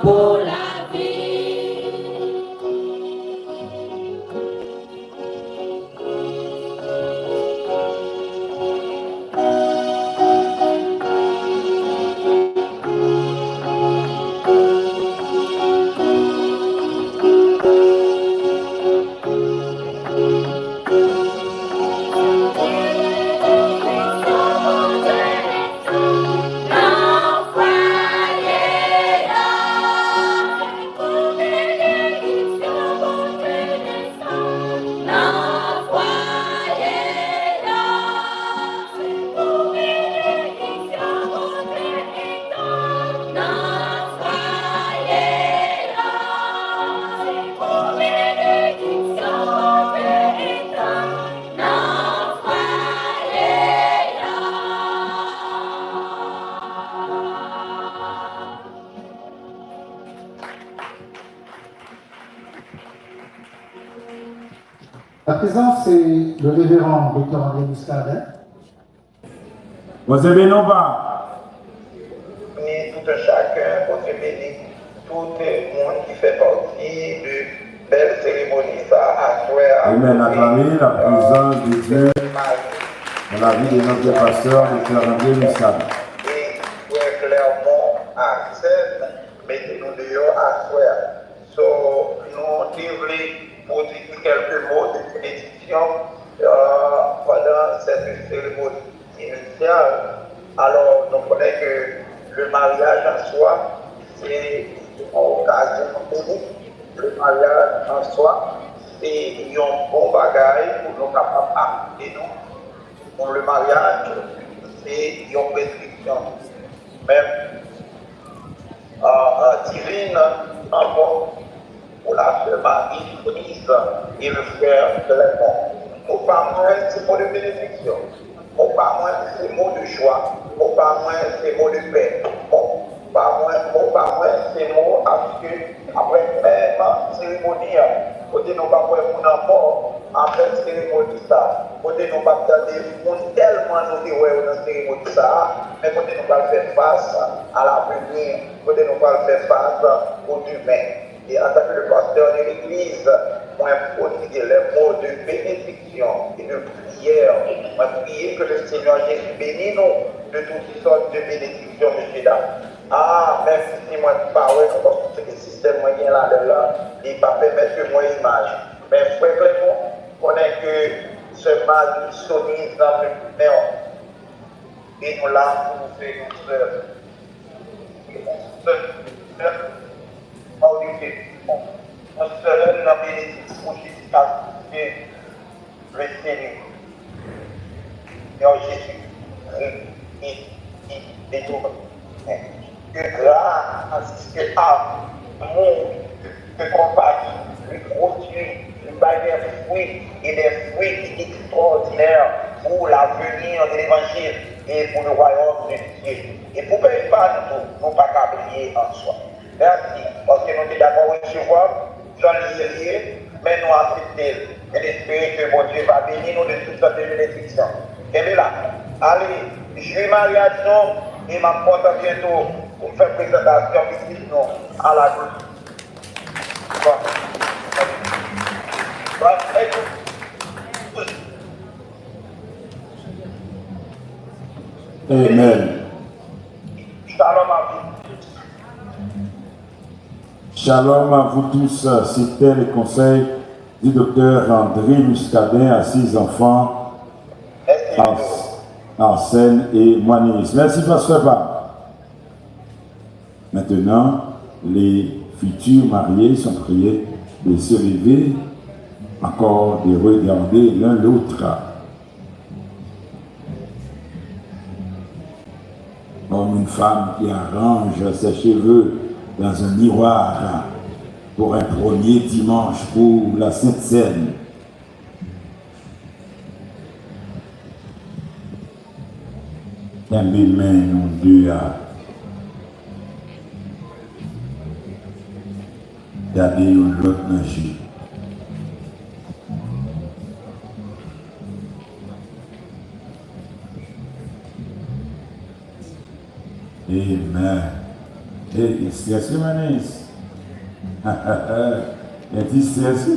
Pour la vie. À présent, c'est le révérend Dr. André Muscardin. Vous avez non pas tout un chacun, pour Dieu bénisse tout le monde qui fait partie de belle cérémonie ça à soi. Amen. Acclamez la présence de Dieu dans la vie de notre pasteur, Dr. André Muscade. Et très clairement, à scène, mettez-nous dehors à soi. So, nous devons pour dire quelques mots de bénédiction pendant cette cérémonie initiale. Alors, nous connaissons que le mariage en soi, c'est une occasion unique. Le mariage en soi, c'est un bon bagage pour nous capables d'appliquer nous. Pour le mariage, c'est une prescription. Même divine, encore, pour la sœur Marie, Frise et le frère Clément. Au pas moins, c'est mot de bénédiction. Au pas moins, c'est mot de joie. Au pas moins, c'est mot de paix. Au pas moins, c'est mot après même cérémonie. Côté nous pas pour un mort, après cérémonie ça. Côté nous pas tellement nous dire dans la cérémonie ça, mais côté nous pas faire face à l'avenir, côté nous pas faire face au demain. Et en tant que le pasteur de l'église, moi, je prodiguer les mots de bénédiction et de prière. Moi, prier que le Seigneur Jésus bénisse nous de toutes sortes de bénédictions, monsieur dames. Ah, même si moi, je parle, parce que le système moyen là-dedans, il ne va pas permettre que moi, image. Mais frère Clément, on est que ce mal sonise dans le néant. Et nous là, pour nous faire une sœur. On se donne la bénédiction jusqu'à ce que le Seigneur, Jésus, et tout. Que grâce, que amour, que compagnie, lui produit, lui baille des fruits et des fruits extraordinaires pour l'avenir de l'évangile et pour le royaume de Dieu. Et pour ne pas nous pas oublier en soi. Merci, parce que nous sommes d'accord recevoir Jean-Lié, mais nous acceptons et espérons que mon Dieu va bénir nous de toutes sortes de bénédictions. Et bien là, allez, je vais mariage et ma porte bientôt pour faire présentation ici à la gauche. Amen. Shalom à vous. Shalom à vous tous. C'était le conseil du docteur André Muscadin à 6 enfants en scène et Moigny. Merci, pasteur Bam. Maintenant, les futurs mariés sont priés de se lever, encore de regarder l'un l'autre. Comme une femme qui arrange ses cheveux dans un miroir pour un premier dimanche pour la Sainte Seine. Amen, mon Dieu. D'aller au l'autre magie. Amen. Et stressé, Manis. Est-il stressé?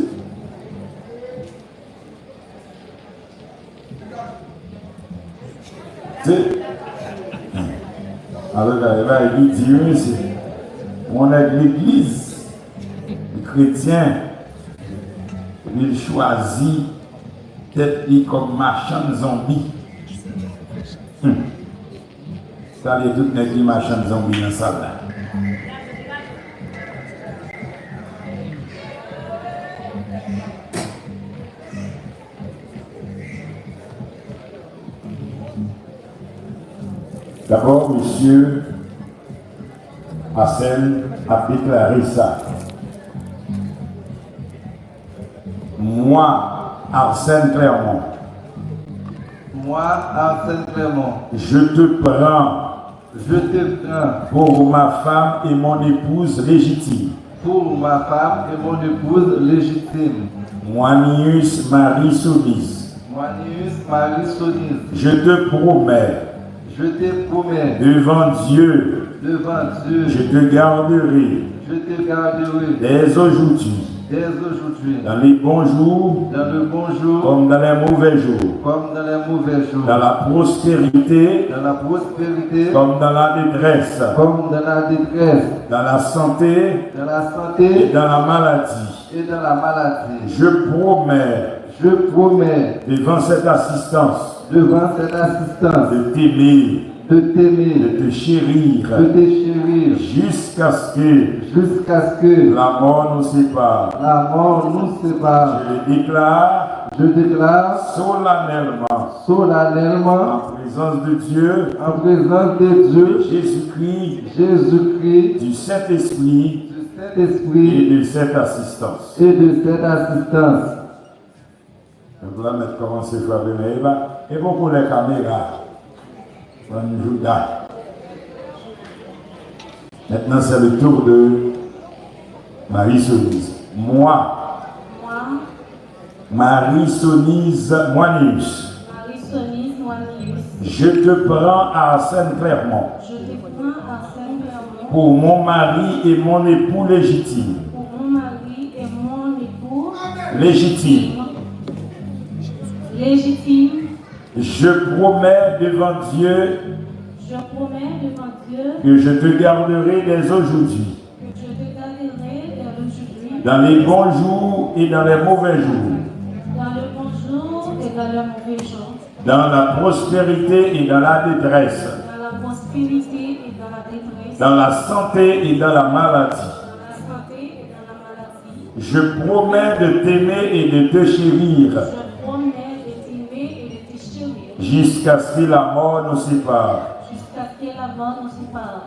Alors, il dit, on est l'église, les chrétiens, ils choisissent d'être comme marchand de zombies. Ça veut dire tout les marchands de zombies dans la salle là. D'abord, monsieur Hassel a déclaré ça. Moi, Arsène Clermont. Moi, Arsène Clermont. Je te prends. Je te prends. Pour ma femme et mon épouse légitime. Pour ma femme et mon épouse légitime. Moignius Marie Sonis. Moignius Marie Sonis. Je te promets. Je te promets. Devant Dieu. Devant Dieu. Je te garderai. Je te garderai. Dès aujourd'hui. Dès aujourd'hui. Dans les bons jours. Dans le bon jour. Comme dans les mauvais jours. Comme dans les mauvais jours. Dans la prospérité. Dans la prospérité. Comme dans la détresse. Comme dans la détresse. Dans la santé. Dans la santé. Et dans la maladie. Et dans la maladie. Je promets. Je promets. Devant cette assistance. Devant cette assistance. De t'aimer. De t'aimer. De te chérir. De te chérir. Jusqu'à ce que la mort nous sépare. La mort nous sépare. Je le déclare. Je déclare solennellement en présence de Dieu, de Jésus-Christ, du Saint-Esprit et de cette assistance. Donc là, maintenant, commencer à faire le et beaucoup les caméras. Maintenant, c'est le tour de Marie-Sonise. Marie-Sonise Moinius. Je te prends à Arsène Clermont. Pour mon mari et mon époux légitime. Légitime. Je promets devant Dieu. Que je te garderai dès aujourd'hui. Dans les bons jours et dans les mauvais jours. Dans la prospérité et dans la détresse. Dans la santé et dans la maladie. Je promets de t'aimer et de te chérir. Jusqu'à ce que la mort nous sépare.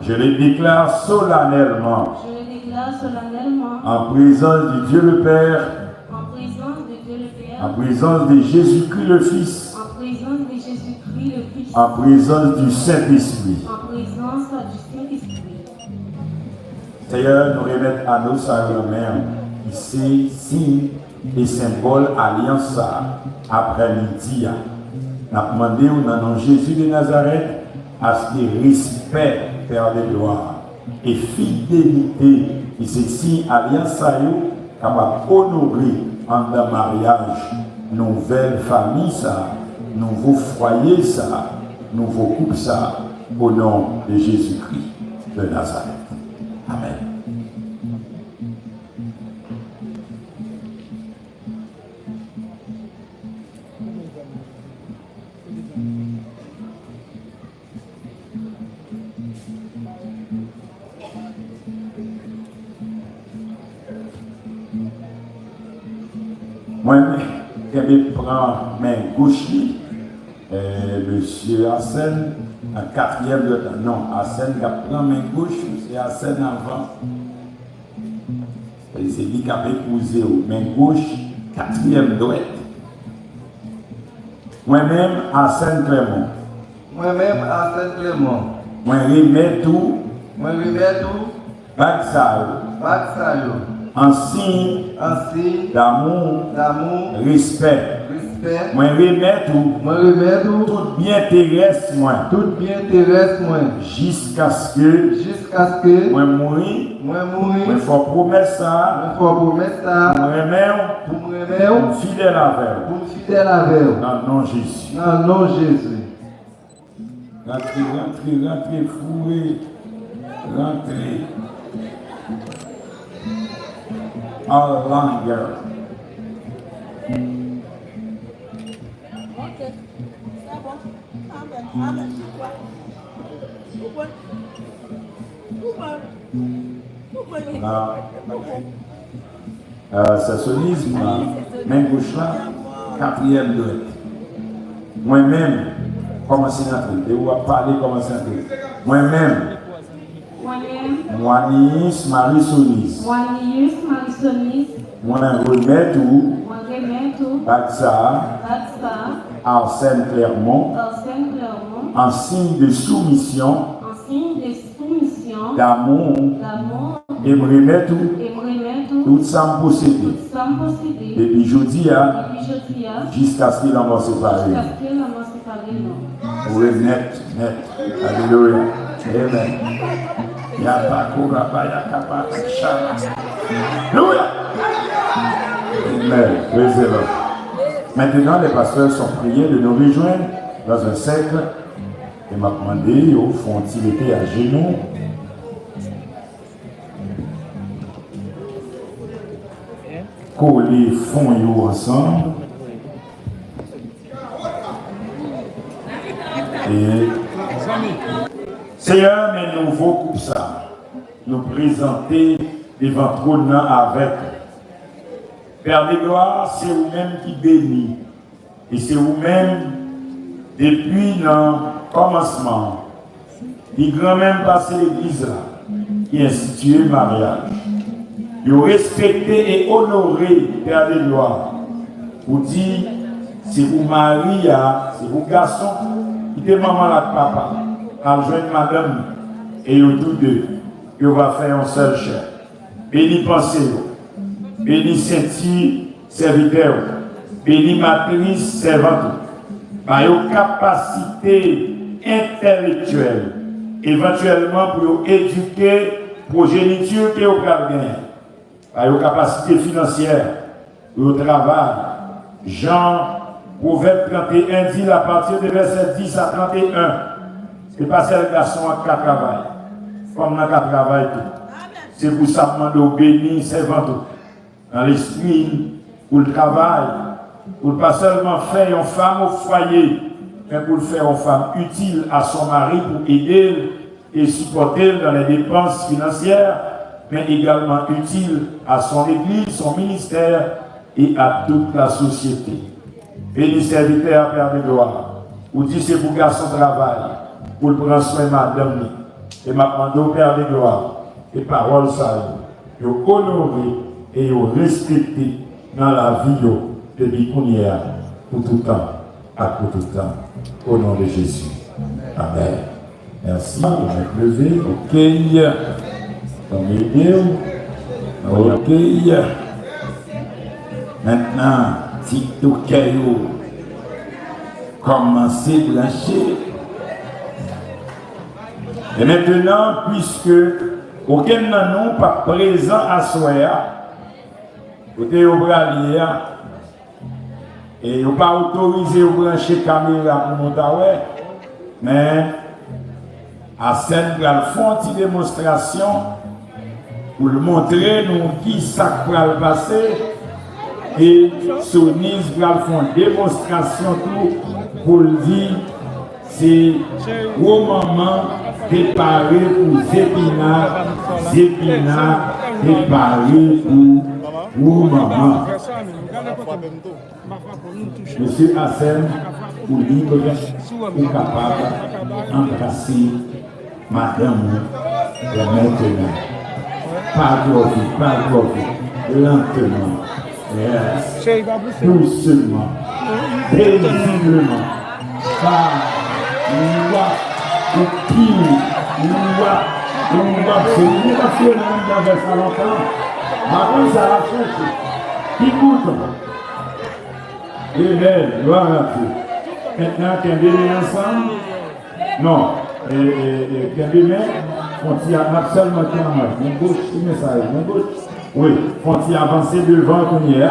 Je le déclare solennellement. En présence de Dieu le Père. En présence de Jésus-Christ le Fils. En présence du Saint-Esprit. Seigneur, nous remettons à nos sacrements ici, signe et symbole alliance après-midi. Nous avons demandé au nom de Jésus de Nazareth à ce que respect, Père de gloire, et fidélité, et ceci alliance capable d'honorer en un mariage, nouvelle famille, ça, nouveau foyer, ça, nouveau couple, ça, au nom de Jésus-Christ de Nazareth. Amen. Moi, je prends main gauche, monsieur Arsène, en quatrième de temps. Non, Arsène qui prend main gauche, c'est Arsène avant. Et c'est lui qui a épousé main gauche, quatrième droite. Moi-même, Arsène Clermont. Moi-même, Arsène Clermont. Moi, remets tout. Bagsayo. En signe d'amour, respect. Moi remets tout. Tout bien terrestre moi. Jusqu'à ce que moi mourir. Moi faut promettre ça. Moi remets fidèle avec. Dans le nom de Jésus. Rentrez, foué. Rentrez. En longueur. Ça sonise, main gauche là, quatrième droite. Moi-même, commencez à entrer. Vous allez parler, commencez à entrer. Moi-même, Moinius Marie-Sonise. Moi remets tout. Bagsa. Arsène Clermont. En signe de soumission. D'amour. Et me remet tout ça me posséder. Depuis jeudi, jusqu'à ce qu'il en va séparer. Oui, net. Alléluia. Amen. Yabakura Bayakaba Shama. Alléluia. Amen. Praisez-le. Maintenant, les pasteurs sont priés de nous rejoindre dans un cercle. Et m'a demandé, au fond, il était à genoux. Coller fond ensemble. Et Seigneur, mais nous voulons ça, nous présenter devant trône avec. Père de gloire, c'est vous-même qui bénit. Et c'est vous-même, depuis le commencement, qui grand même passé l'église là, qui institué le mariage. Vous respectez et honorez, Père de gloire. Vous dites, c'est vous mari, c'est vous garçon, qui est maman là de papa, à joindre madame, et vous tous deux, vous va faire un seul chair. Béni pensez, béni senti serviteur, béni matrice servante, par vos capacités intellectuelles, éventuellement pour vous éduquer progéniture que vous avez, par vos capacités financières, pour votre travail. Jean, Proverbe 31 dit à partir de verset 10 à 31, c'est pas seul garçon qui travaille, comme dans qui travaille tout. C'est pour ça que nous bénir, servant dans l'esprit, pour le travail, pour pas seulement faire une femme au foyer, mais pour faire une femme utile à son mari pour aider et supporter dans les dépenses financières, mais également utile à son église, son ministère et à toute la société. Béni serviteur, Père de gloire, vous dites c'est pour garçon travail, pour prendre soin de madame, et m'a demandé au Père de gloire, et paroles ça, vous honorer et vous respecter dans la vie de l'Iconia pour tout temps, à pour tout temps, au nom de Jésus. Amen. Merci. On va lever. Ok. Ok. Maintenant, si tout caillou commencez à blanchir. Et maintenant, puisque aucun de nous pas présent à Soya, côté au bralier, et vous pas autorisé à brancher caméra pour monter, mais à scène pour faire une démonstration pour le montrer nous qui ça va le passer et Sonis va faire une démonstration pour le dire c'est au moment préparé pour Zépina préparé pour maman. Monsieur Hassan, pour libre, pour capable d'embrasser madame de maintenant. Pas trop, lentement, doucement, paisiblement, par loi, ou pire, loi, c'est une passion dans le salon. Maintenant, ça va chercher. Qui coûte? Et belle, gloire à Dieu. Maintenant, qu'on est ensemble? Non. Et qu'on est faut-il absolument qu'il y a mon gauche, il met ça, mon gauche. Oui, faut-il avancer devant qu'on y est.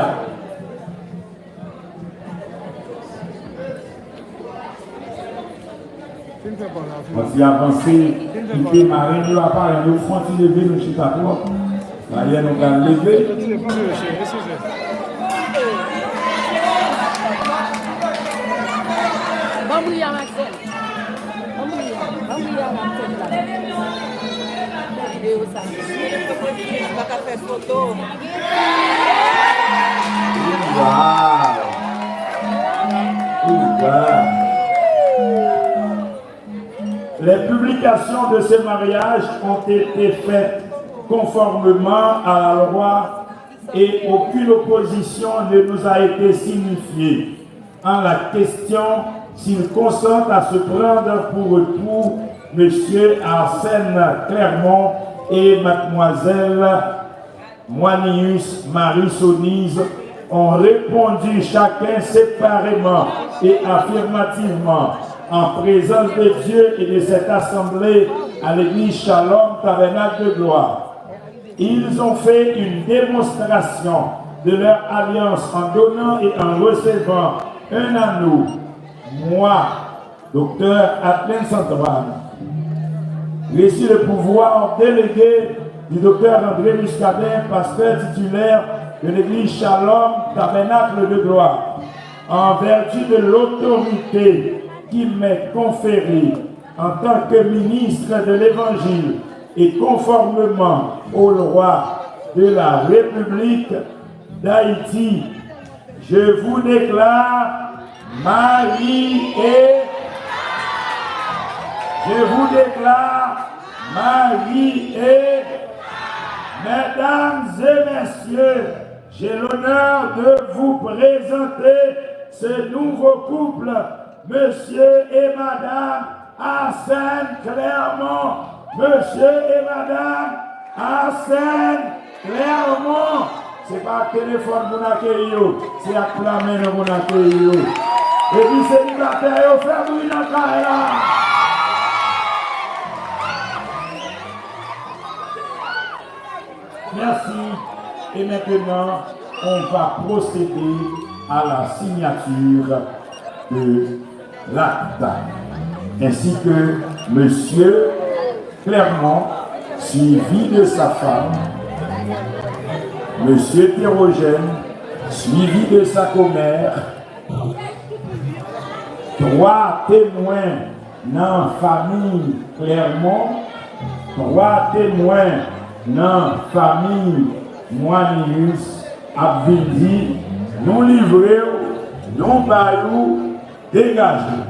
Faut-il avancer, il démarrer, nous apparaît, nous faut-il lever, nous chita toi. Là, il y a nous qu'à lever. Les publications de ce mariage ont été faites conformément à la loi et aucune opposition ne nous a été signifiée en la question s'il consente à se prendre pour époux M. Arsène Clermont et Mademoiselle Moinius Marie Sonise ont répondu chacun séparément et affirmativement. en présence de Dieu et de cette assemblée à l'église Shalom Tabernacle de Gloire. Ils ont fait une démonstration de leur alliance en donnant et en recevant un anneau. Moi, docteur Atlen Santoine, reçu le pouvoir délégué du docteur André Muscadet, pasteur titulaire de l'église Shalom Tabernacle de Gloire, en vertu de l'autorité qui m'est conférée en tant que ministre de l'Évangile et conformément au roi de la République d'Haïti, je vous déclare mari et je vous déclare mari et mesdames et messieurs, j'ai l'honneur de vous présenter ce nouveau couple, monsieur et madame Arsène Clermont. Monsieur et madame Arsène Clermont. C'est pas téléphone pour l'accueillir, c'est à clamer pour l'accueillir. Et puis célibataire, faites bruit dans le carré là. Merci. Et maintenant, on va procéder à la signature de l'acte, ainsi que monsieur Clermont, suivi de sa femme, monsieur Thérogène, suivi de sa commère, 3 témoins dans la famille Clermont, 3 témoins dans la famille Moinius, Abvindi, nous livrons, nous baillons, dégagés.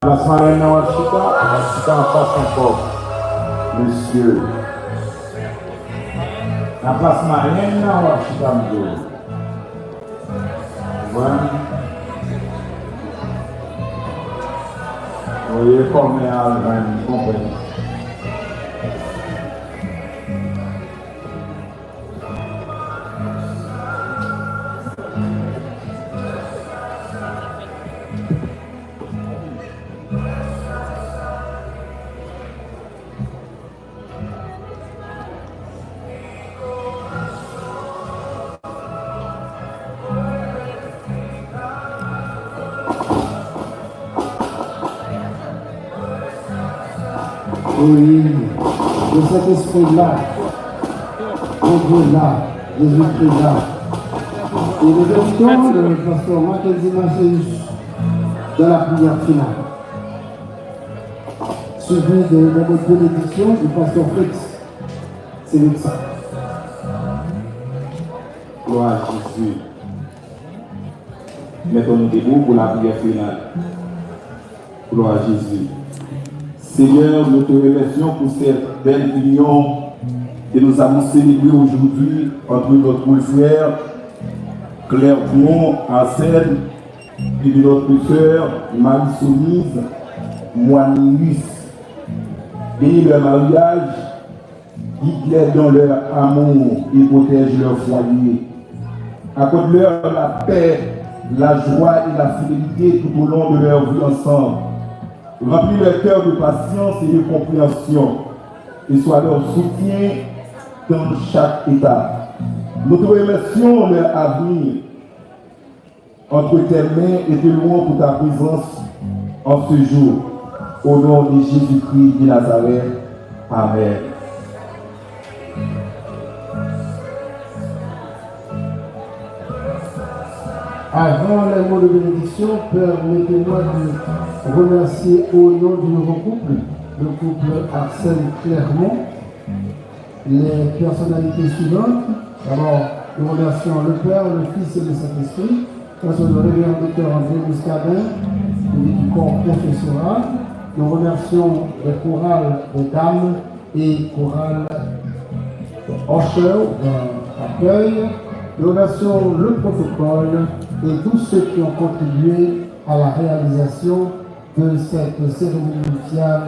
place Marraine dans Wachita en face encore. Monsieur. La place Marraine dans Wachita, monsieur. Voilà. Vous voyez comme il y a un compagnie. Oui, de cet esprit-là, de Dieu-là, Jésus-Christ-là. Et le bénédiction de pasteur Mackenzie Macéus dans la prière finale. Suivi de la bénédiction du pasteur Fritz. C'est le ça. Gloire à Jésus. Mettons-nous debout pour la prière finale. Gloire à Jésus. Seigneur, nous te remercions pour cette belle union que nous avons célébrée aujourd'hui entre notre frère Claire Bouon, Arsène, et de notre sœur Marie-Somise Moinilus. Bénis leur mariage, guide-les dans leur amour et protège leur foyer. Accorde-leur la paix, la joie et la fidélité tout au long de leur vie ensemble. Remplis leur cœur de patience et de compréhension et sois leur soutien dans chaque étape. Nous te remercions leur avenir entre tes mains et te louons pour ta présence en ce jour. Au nom de Jésus-Christ de Nazareth. Amen. Avant les mots de bénédiction, permettez-moi de remercier au nom du nouveau couple, le couple Arsène Clermont, les personnalités suivantes. D'abord, nous remercions le Père, le Fils et le Saint-Esprit, ainsi que le révérend docteur André Muscadin, du corps professoral. Nous remercions les chorales de dames et chorales Usher d'accueil. Nous remercions le protocole et tous ceux qui ont contribué à la réalisation de cette cérémonie nuptiale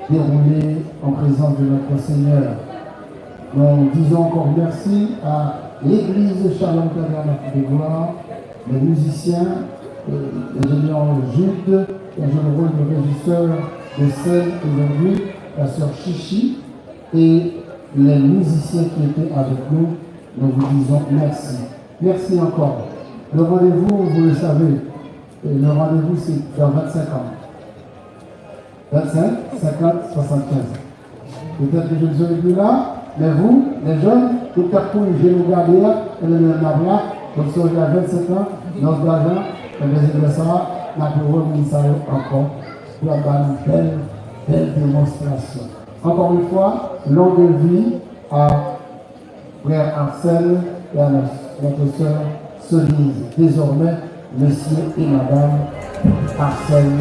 déroulée en présence de notre Seigneur. Nous disons encore merci à l'Église Shalom Tabernacle de Gloire, les musiciens, l'ingénieur Jude, qui a joué le rôle de régisseur de scène aujourd'hui, la sœur Chichi, et les musiciens qui étaient avec nous. Nous vous disons merci. Merci encore. Le rendez-vous, vous le savez, le rendez-vous c'est dans 25 ans. 25, 50, 75. Peut-être que je ne serai plus là, mais vous, les jeunes, tout à coup, je vais nous garder là, et le même là, donc si on a 25 ans, notre d'argent, et les adversaires, nous pouvons revenir ça encore pour avoir une belle démonstration. Encore une fois, longue vie à frère Arsène et à notre sœur Solise. Désormais, monsieur et madame Arsène.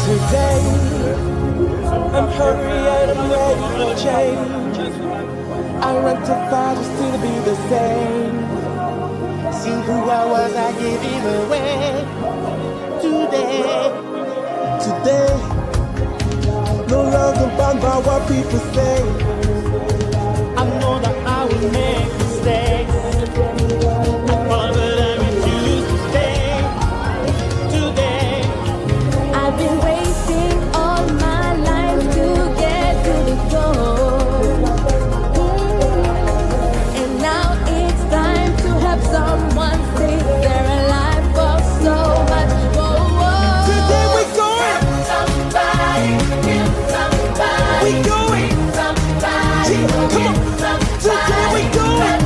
Today, I'm hungry and I'm ready for change. I went too far just to be the same. See who I was, I gave it away. Today, no longer bound by what people say. I know that I will make mistakes. But I refuse to stay. Today, I've been waiting all my life to get to the goal. And now it's time to have someone say they're alive for so much. today we're going. We going. Come on. Today we going.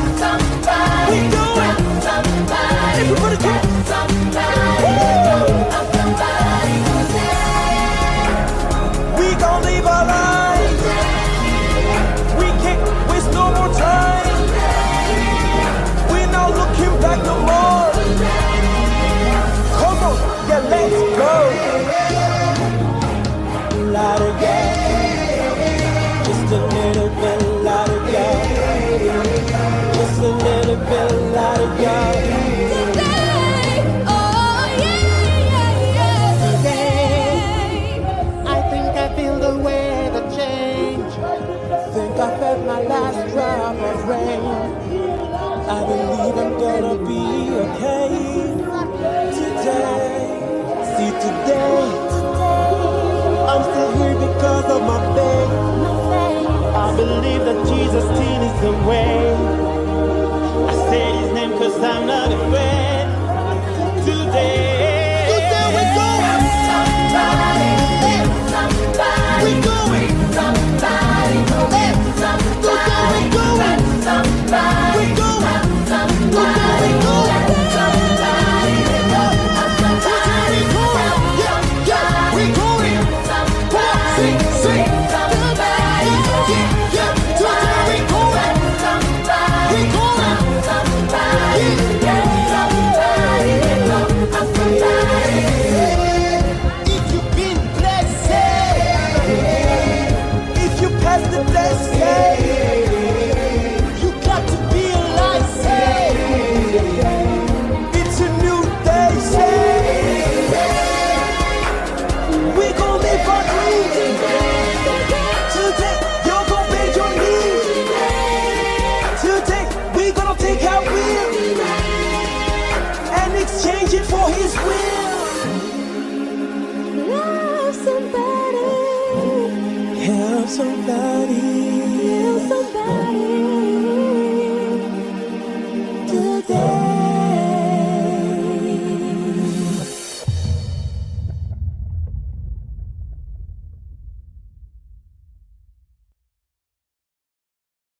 searching for His will. Love somebody. Help somebody.